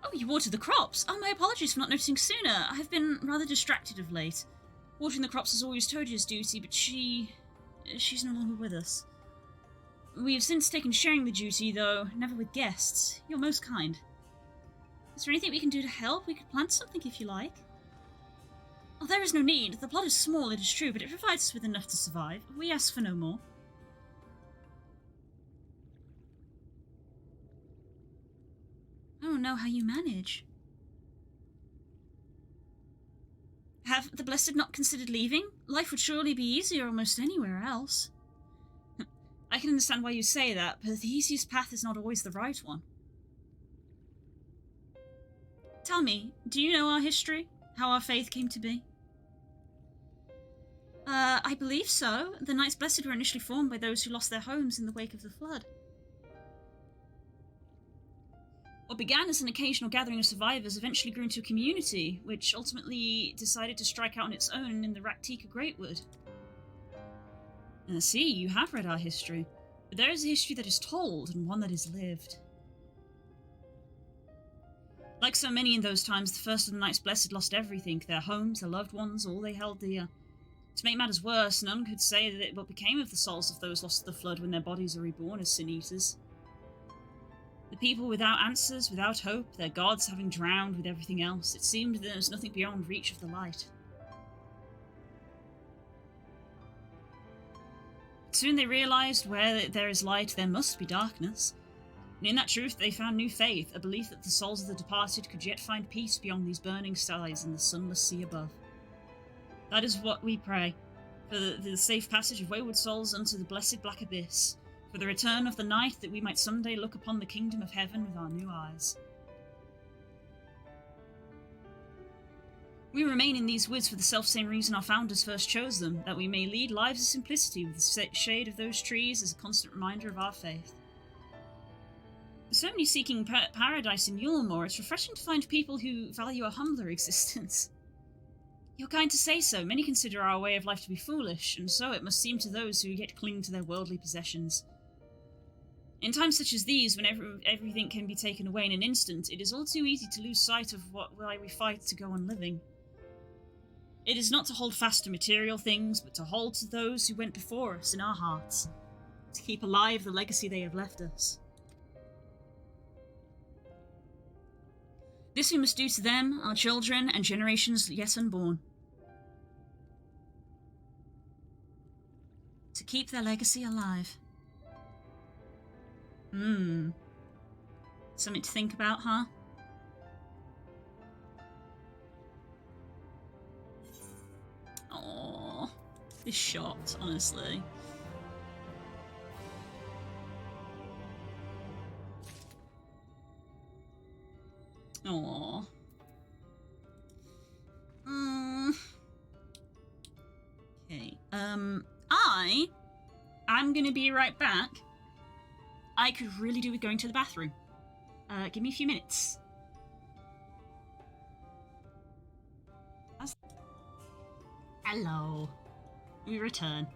Oh, you watered the crops. Oh, my apologies for not noticing sooner. I have been rather distracted of late. Watering the crops is always Toji's duty, but she's no longer with us. We have since taken sharing the duty, though never with guests. You're most kind. Is there anything we can do to help? We could plant something if you like. Oh, there is no need. The plot is small, it is true, but it provides us with enough to survive. We ask for no more. I don't know how you manage. Have the Blessed not considered leaving? Life would surely be easier almost anywhere else. I can understand why you say that, but the easiest path is not always the right one. Tell me, do you know our history? How our faith came to be? I believe so. The Knights Blessed were initially formed by those who lost their homes in the wake of the flood. What began as an occasional gathering of survivors eventually grew into a community, which ultimately decided to strike out on its own in the Raktika Greatwood. See, you have read our history. But there is a history that is told, and one that is lived. Like so many in those times, the first of the Knights Blessed lost everything, their homes, their loved ones, all they held dear. To make matters worse, none could say that what became of the souls of those lost to the flood when their bodies are reborn as sin-eaters. The people without answers, without hope, their gods having drowned with everything else, it seemed there was nothing beyond reach of the light. Soon they realized where there is light, there must be darkness. And in that truth, they found new faith, a belief that the souls of the departed could yet find peace beyond these burning skies and the sunless sea above. That is what we pray, for the safe passage of wayward souls unto the blessed black abyss, for the return of the night, that we might someday look upon the kingdom of heaven with our new eyes. We remain in these woods for the selfsame reason our founders first chose them, that we may lead lives of simplicity with the shade of those trees as a constant reminder of our faith. So many seeking paradise in Yulmore, it's refreshing to find people who value a humbler existence. You're kind to say so. Many consider our way of life to be foolish, and so it must seem to those who yet cling to their worldly possessions. In times such as these, when everything can be taken away in an instant, it is all too easy to lose sight of why we fight to go on living. It is not to hold fast to material things, but to hold to those who went before us in our hearts, to keep alive the legacy they have left us. This we must do to them, our children, and generations yet unborn. To keep their legacy alive. Something to think about, huh? Aww. This shot, honestly. Aww. Okay. I'm gonna be right back. I could really do with going to the bathroom. Give me a few minutes. Hello. We return.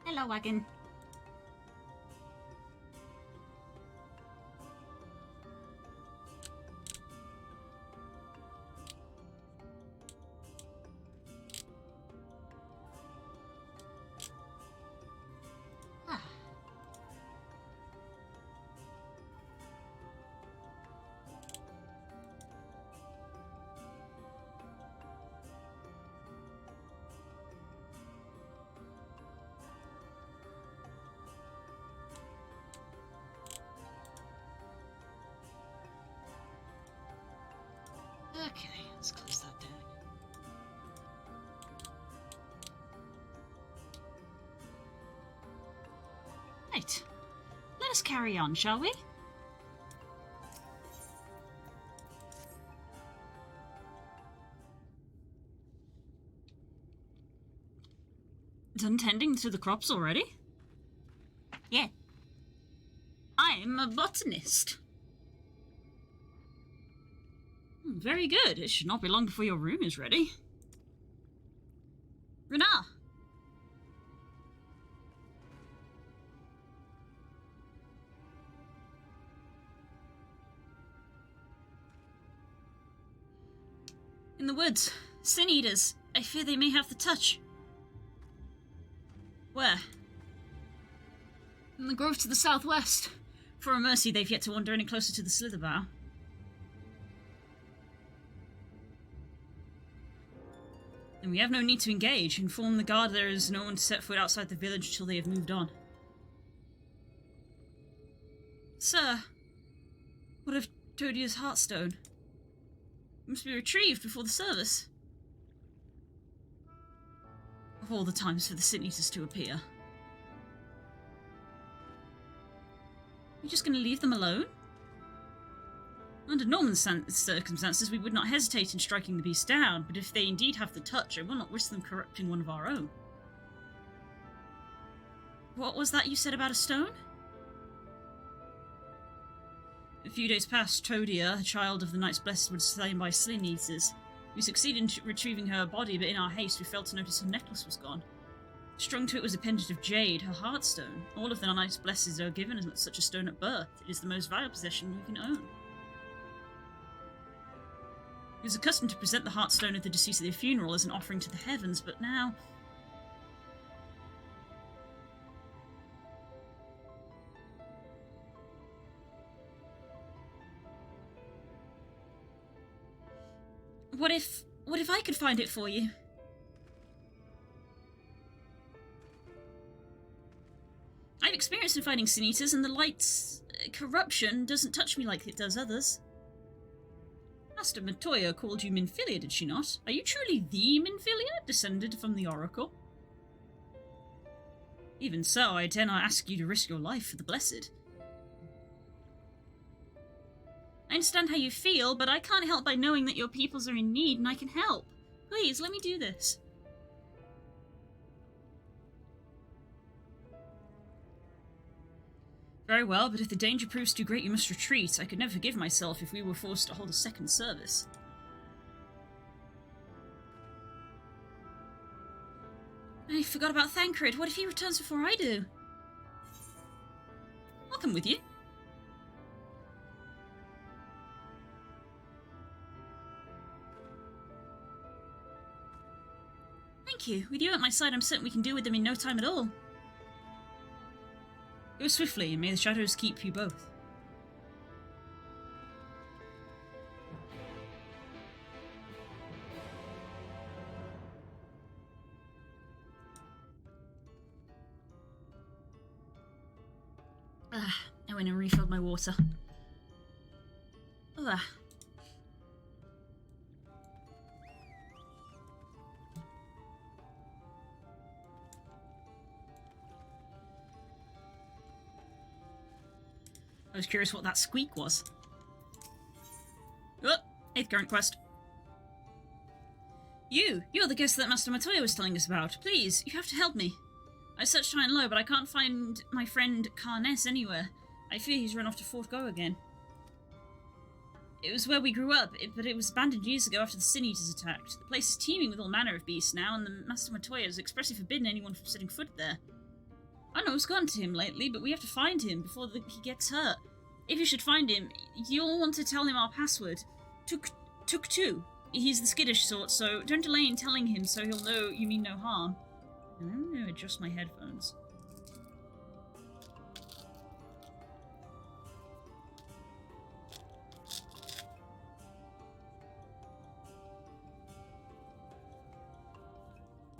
Hello, wagon. Okay, let's close that down. Right. Let us carry on, shall we? Done tending to the crops already? Yeah. I'm a botanist. Very good. It should not be long before your room is ready. Renard! In the woods. Sin Eaters. I fear they may have the touch. Where? In the grove to the southwest. For a mercy, they've yet to wander any closer to the Slitherbough. Then we have no need to engage. Inform the guard there is no one to set foot outside the village till they have moved on. Sir, what of Todia's Heartstone? It must be retrieved before the service. Of all the times for the Sin Eaters to appear. You're just going to leave them alone? Under normal circumstances, we would not hesitate in striking the beast down, but if they indeed have the touch, I will not risk them corrupting one of our own. What was that you said about a stone? A few days past, Todia, a child of the Knights Blessed, was slain by Sin Eaters. We succeeded in retrieving her body, but in our haste we failed to notice her necklace was gone. Strung to it was a pendant of jade, her Heartstone. All of the Knights Blessed are given such a stone at birth. It is the most valuable possession we can own. He was accustomed to present the Heartstone of the deceased at their funeral as an offering to the heavens, but now... What if I could find it for you? I've experience in fighting Sin Eaters, and the light's corruption doesn't touch me like it does others. Master Matoya called you Minfilia, did she not? Are you truly the Minfilia, descended from the Oracle? Even so, I dare not ask you to risk your life for the Blessed. I understand how you feel, but I can't help by knowing that your peoples are in need and I can help. Please, let me do this. Very well, but if the danger proves too great, you must retreat. I could never forgive myself if we were forced to hold a second service. I forgot about Thancred. What if he returns before I do? I'll come with you. Thank you. With you at my side, I'm certain we can deal with them in no time at all. Go swiftly, and may the shadows keep you both. I went and refilled my water. I was curious what that squeak was. Oh, 8th current quest. You're the guest that Master Matoya was telling us about. Please, you have to help me. I searched high and low, but I can't find my friend Carness anywhere. I fear he's run off to Fort Go again. It was where we grew up, but it was abandoned years ago after the Sin Eaters attacked. The place is teeming with all manner of beasts now, and the Master Matoya has expressly forbidden anyone from setting foot there. I don't know what's gotten to him lately, but we have to find him before he gets hurt. If you should find him, you'll want to tell him our password. Tuk-2. He's the skittish sort, so don't delay in telling him so he'll know you mean no harm. I'm going to adjust my headphones.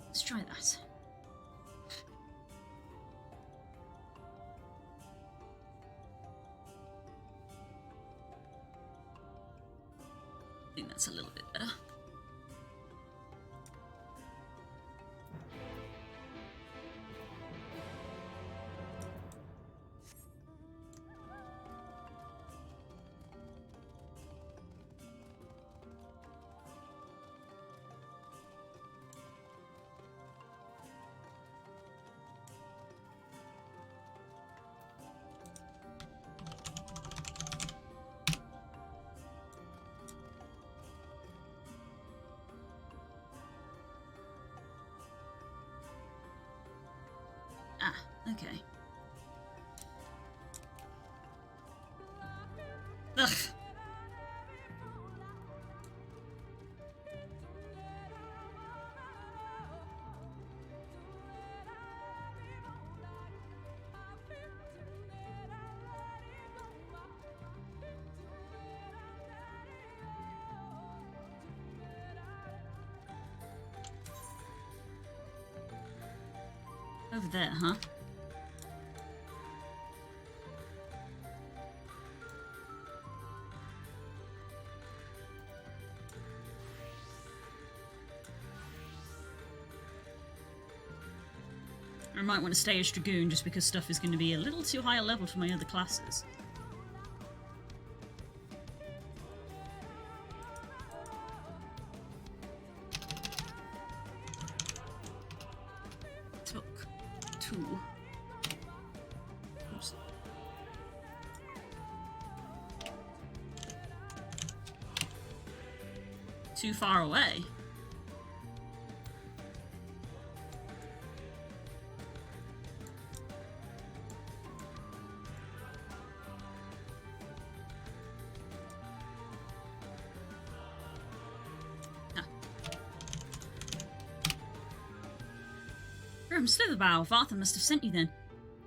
Let's try that. I think that's a little bit better. Okay. Ugh. Over there, huh? I might want to stay as Dragoon just because stuff is going to be a little too high a level for my other classes. Took 2. Oops. Too far away. from Slitherbow. Varthan must have sent you then.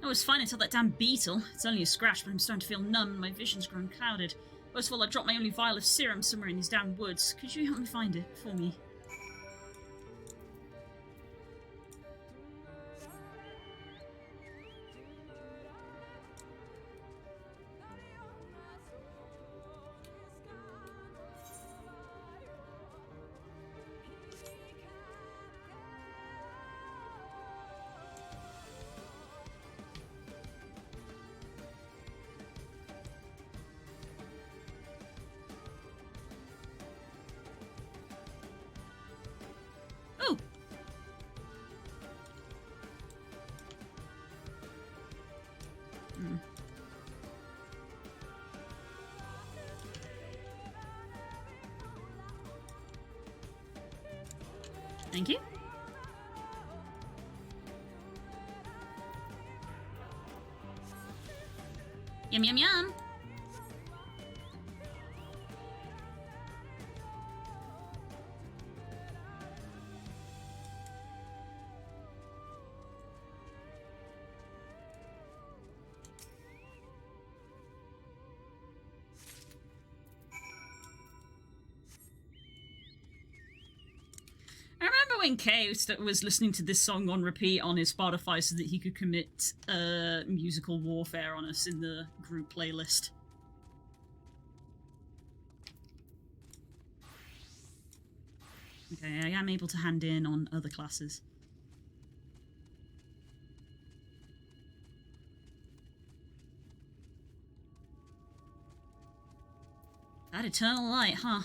I was fine until that damn beetle. It's only a scratch, but I'm starting to feel numb and my vision's grown clouded. Worst of all, I dropped my only vial of serum somewhere in these damn woods. Could you help me find it for me? Oh! Thank you. Yum, yum, yum. I remember when Kay was listening to this song on repeat on his Spotify so that he could commit musical warfare on us in the group playlist. Okay, I am able to hand in on other classes. That eternal light, huh?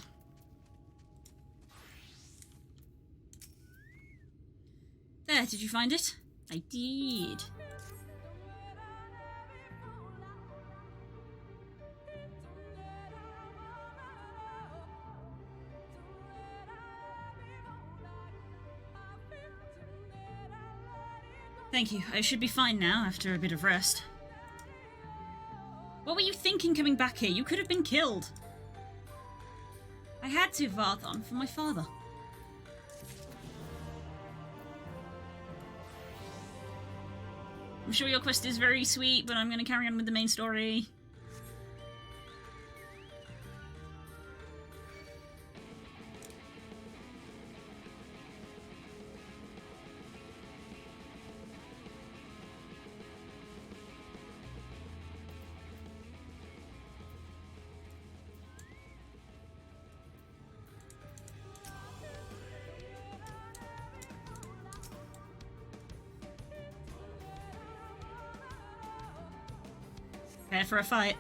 There, did you find it? I did. Thank you. I should be fine now after a bit of rest. What were you thinking coming back here? You could have been killed. I had to, Varthon, for my father. I'm sure your quest is very sweet, but I'm going to carry on with the main story. Prepare for a fight.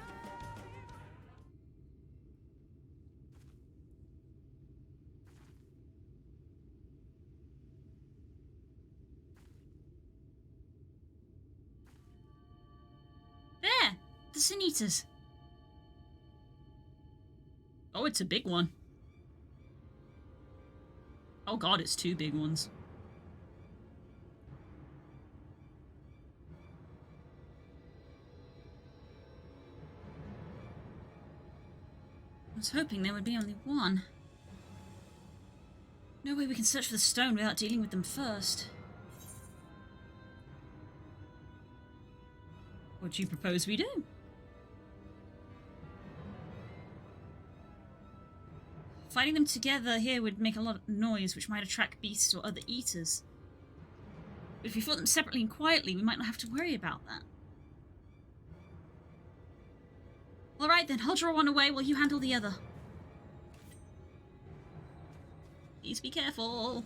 There! The Sin Eaters. Oh, it's a big one. Oh god, it's two big ones. I was hoping there would be only one. No way we can search for the stone without dealing with them first. What do you propose we do? Fighting them together here would make a lot of noise, which might attract beasts or other eaters. But if we fought them separately and quietly, we might not have to worry about that. Alright then, I'll draw one away while you handle the other. Please be careful.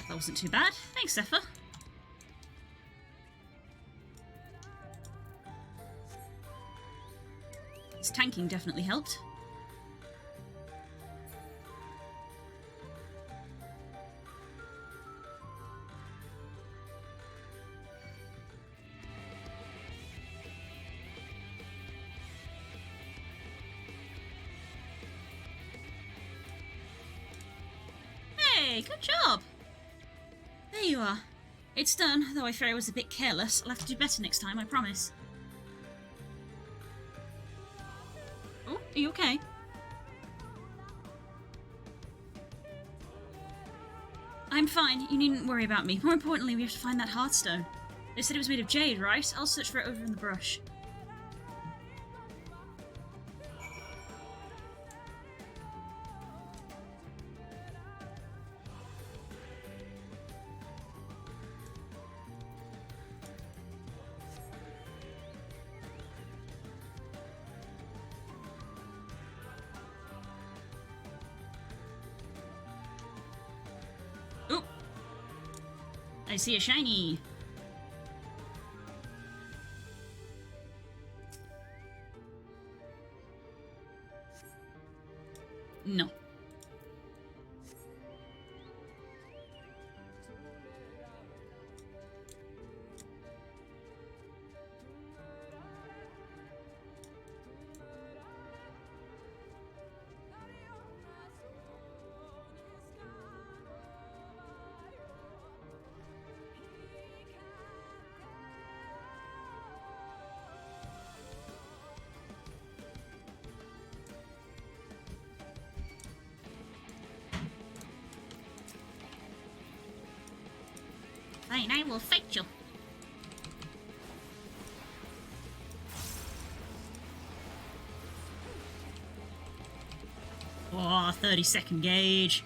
that wasn't too bad. Thanks, Zephyr. This tanking definitely helped. Hey, good job! There you are. It's done, though I fear I was a bit careless. I'll have to do better next time, I promise. Oh, are you okay? I'm fine. You needn't worry about me. More importantly, we have to find that Hearthstone. They said it was made of jade, right? I'll search for it over in the brush. Oop! I see a shiny. No. Fine, I will fight you. Oh, 30-second gauge.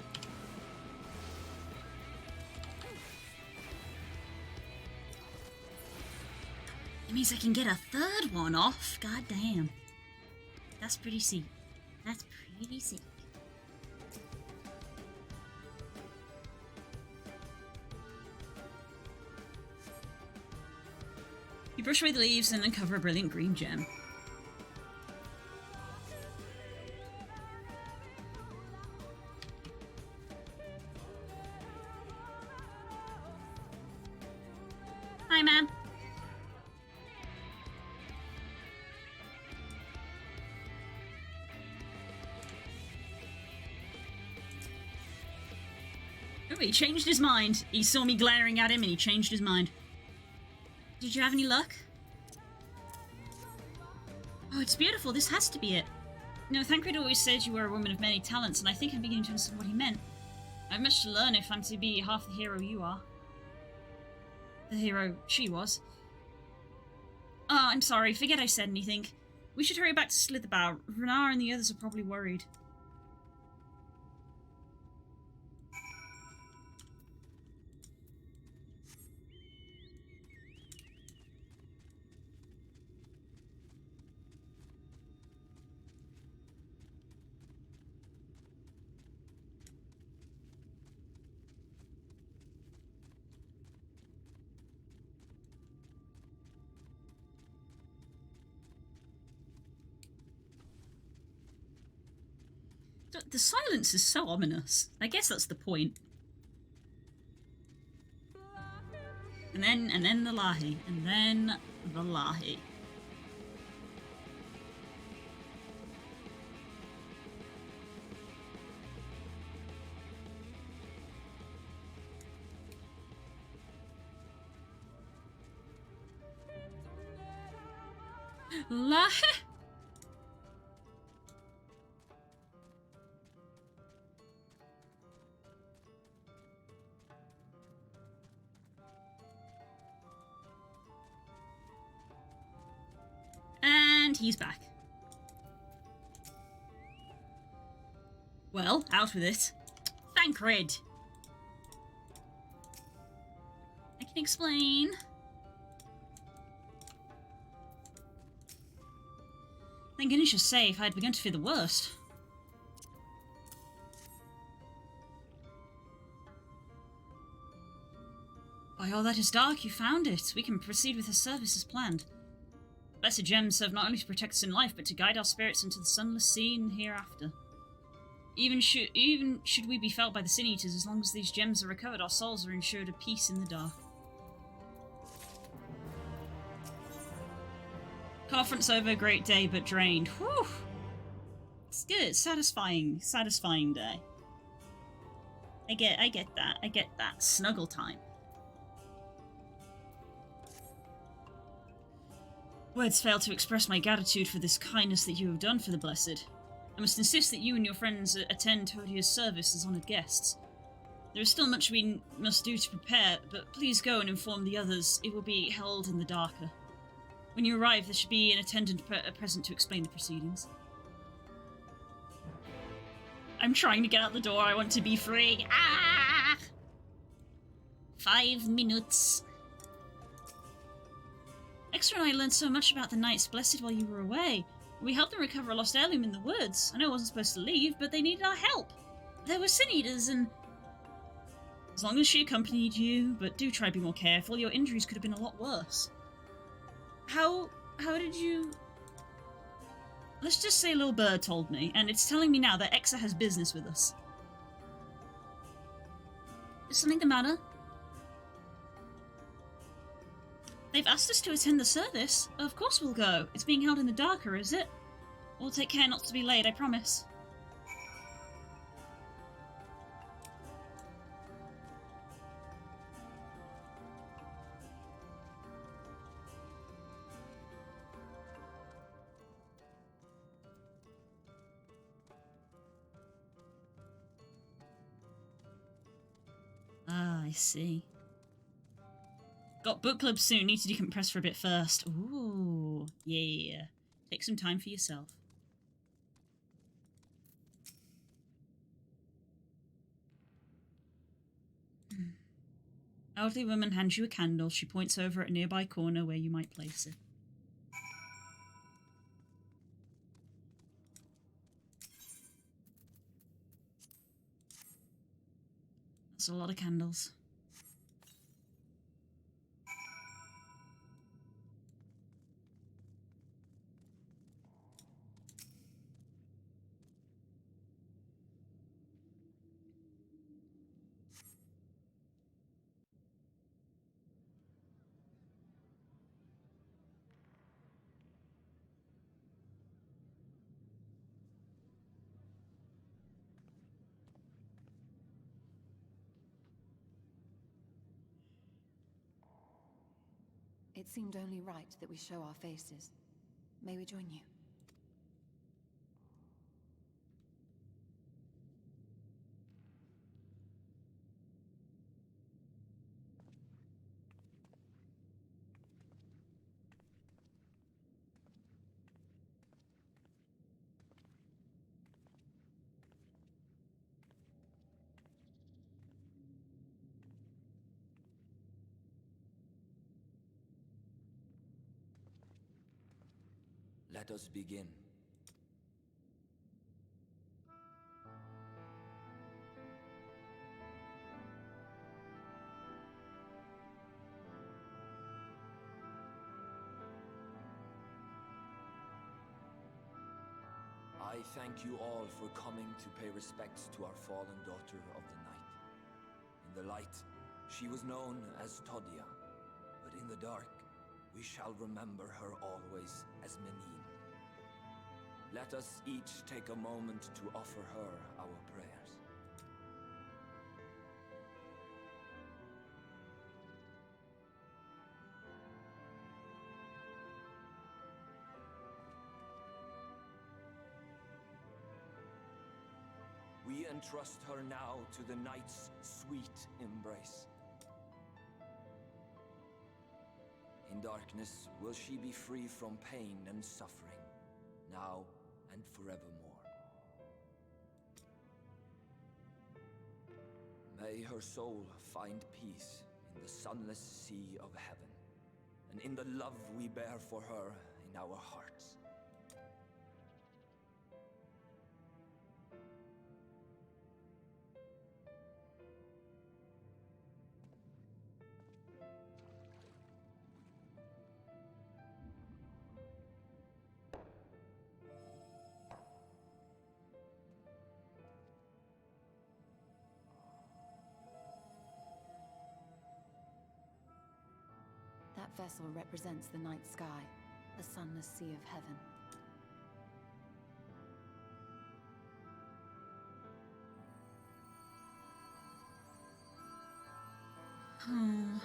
It means I can get a third one off. God damn. That's pretty sick. That's pretty sick. You brush away the leaves and uncover a brilliant green gem. Hi, ma'am. Oh, he changed his mind. He saw me glaring at him and he changed his mind. Did you have any luck? Oh, it's beautiful. This has to be it. No, Thancred always said you were a woman of many talents, and I think I'm beginning to understand what he meant. I have much to learn if I'm to be half the hero you are. The hero she was. Oh, I'm sorry. Forget I said anything. We should hurry back to Slitherbow. Renar and the others are probably worried. The silence is so ominous. I guess that's the point. And then the Lahi. And then the Lahi. Lahi? And he's back. Well, out with it. Thancred. I can explain. Thank goodness you're safe. I had begun to fear the worst. By all that is dark, you found it. We can proceed with the service as planned. Blessed gems serve not only to protect us in life, but to guide our spirits into the sunless sea and hereafter. Even should we be felt by the Sin Eaters, as long as these gems are recovered, our souls are ensured a peace in the dark. Conference over, great day, but drained. Whew! It's good, satisfying day. I get that. Snuggle time. Words fail to express my gratitude for this kindness that you have done for the Blessed. I must insist that you and your friends attend Todia's service as honoured guests. There is still much we must do to prepare, but please go and inform the others. It will be held in the darker. When you arrive, there should be an attendant present to explain the proceedings. I'm trying to get out the door. I want to be free. Ah! 5 minutes. Extra and I learned so much about the Knights Blessed while you were away. We helped them recover a lost heirloom in the woods. I know I wasn't supposed to leave, but they needed our help. There were Sin Eaters and... As long as she accompanied you, but do try to be more careful. Your injuries could have been a lot worse. How did you... Let's just say a little bird told me, and it's telling me now that Exa has business with us. Is something the matter? They've asked us to attend the service. Of course we'll go. It's being held in the darker, is it? We'll take care not to be late, I promise. Ah, I see. Got book club soon. Need to decompress for a bit first. Ooh, yeah. Take some time for yourself. Elderly woman hands you a candle. She points over at a nearby corner where you might place it. That's a lot of candles. It seemed only right that we show our faces. May we join you? Let us begin. I thank you all for coming to pay respects to our fallen daughter of the night. In the light, she was known as Todia, but in the dark, we shall remember her always as Menine. Let us each take a moment to offer her our prayers. We entrust her now to the night's sweet embrace. In darkness will she be free from pain and suffering, now and forevermore. May her soul find peace in the sunless sea of heaven, and in the love we bear for her in our hearts. that vessel represents the night sky, a sunless sea of heaven. Oh.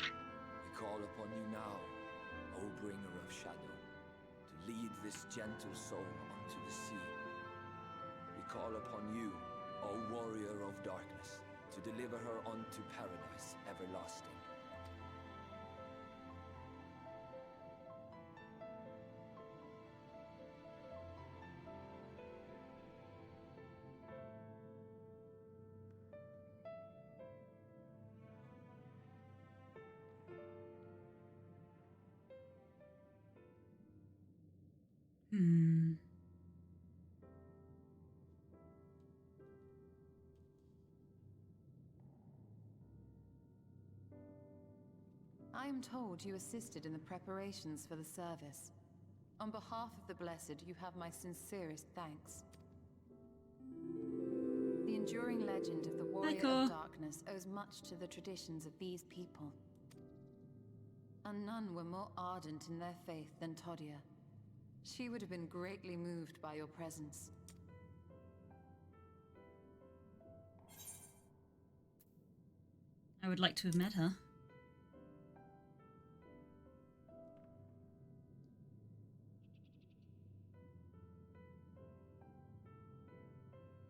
We call upon you now, O bringer of shadow, to lead this gentle soul unto the sea. We call upon you, O warrior of darkness, to deliver her unto paradise everlasting. I am told you assisted in the preparations for the service. On behalf of the Blessed, you have my sincerest thanks. The enduring legend of the Warrior of Darkness owes much to the traditions of these people. And none were more ardent in their faith than Todia. She would have been greatly moved by your presence. I would like to have met her.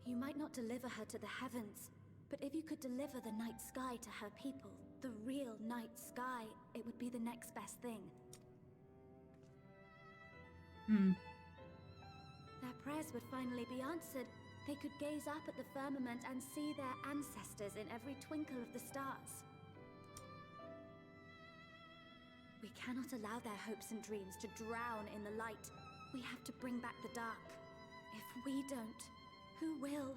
You might not deliver her to the heavens, but if you could deliver the night sky to her people, the real night sky, it would be the next best thing. Their prayers would finally be answered. They could gaze up at the firmament and see their ancestors in every twinkle of the stars. We cannot allow their hopes and dreams to drown in the light. We have to bring back the dark. If we don't, who will?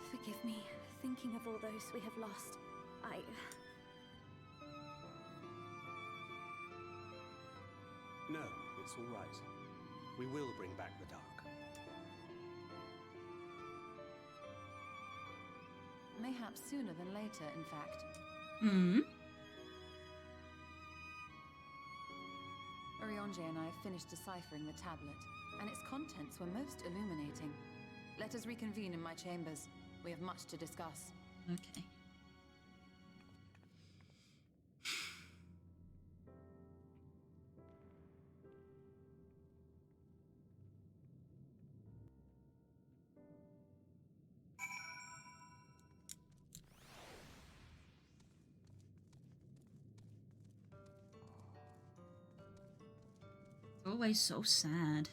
Forgive me, thinking of all those we have lost. No, it's all right. We will bring back the dark. Mayhaps sooner than later, in fact. Orionje and I have finished deciphering the tablet, and its contents were most illuminating. Let us reconvene in my chambers. We have much to discuss. Okay. It's always so sad.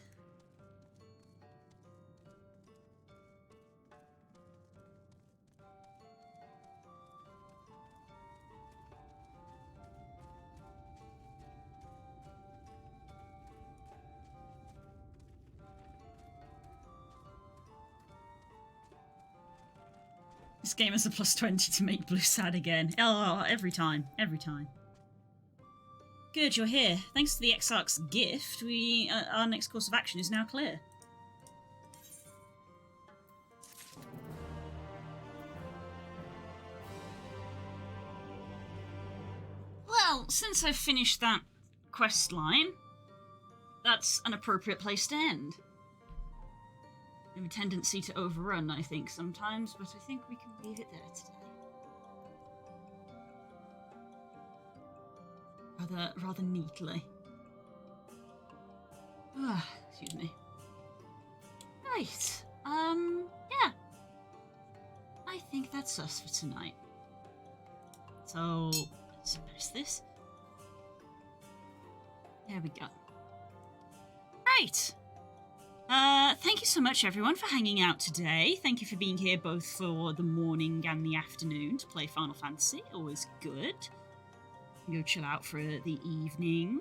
This game has a +20 to make Blue sad again. Oh, every time. Every time. Good, you're here. Thanks to the Exarch's gift, our next course of action is now clear. Well, since I've finished that quest line, that's an appropriate place to end. We have a tendency to overrun, I think, sometimes, but I think we can leave it there today. Rather neatly. Excuse me. Right. Yeah. I think that's us for tonight. So, let's press this. There we go. Right. Thank you so much, everyone, for hanging out today. Thank you for being here both for the morning and the afternoon to play Final Fantasy. Always good. go chill out for the evening.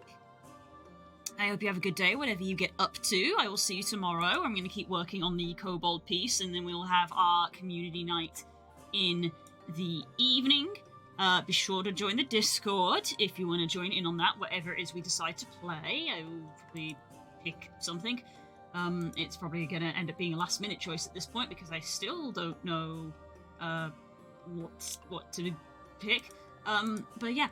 I hope you have a good day, whatever you get up to. I will see you tomorrow. I'm going to keep working on the Kobold piece, and then we'll have our community night in the evening. Be sure to join the Discord if you want to join in on that, whatever it is we decide to play. I will probably pick something. It's probably going to end up being a last-minute choice at this point, because I still don't know what to pick. But yeah.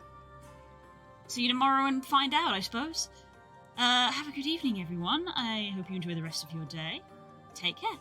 See you tomorrow and find out, I suppose. Have a good evening, everyone. I hope you enjoy the rest of your day. Take care.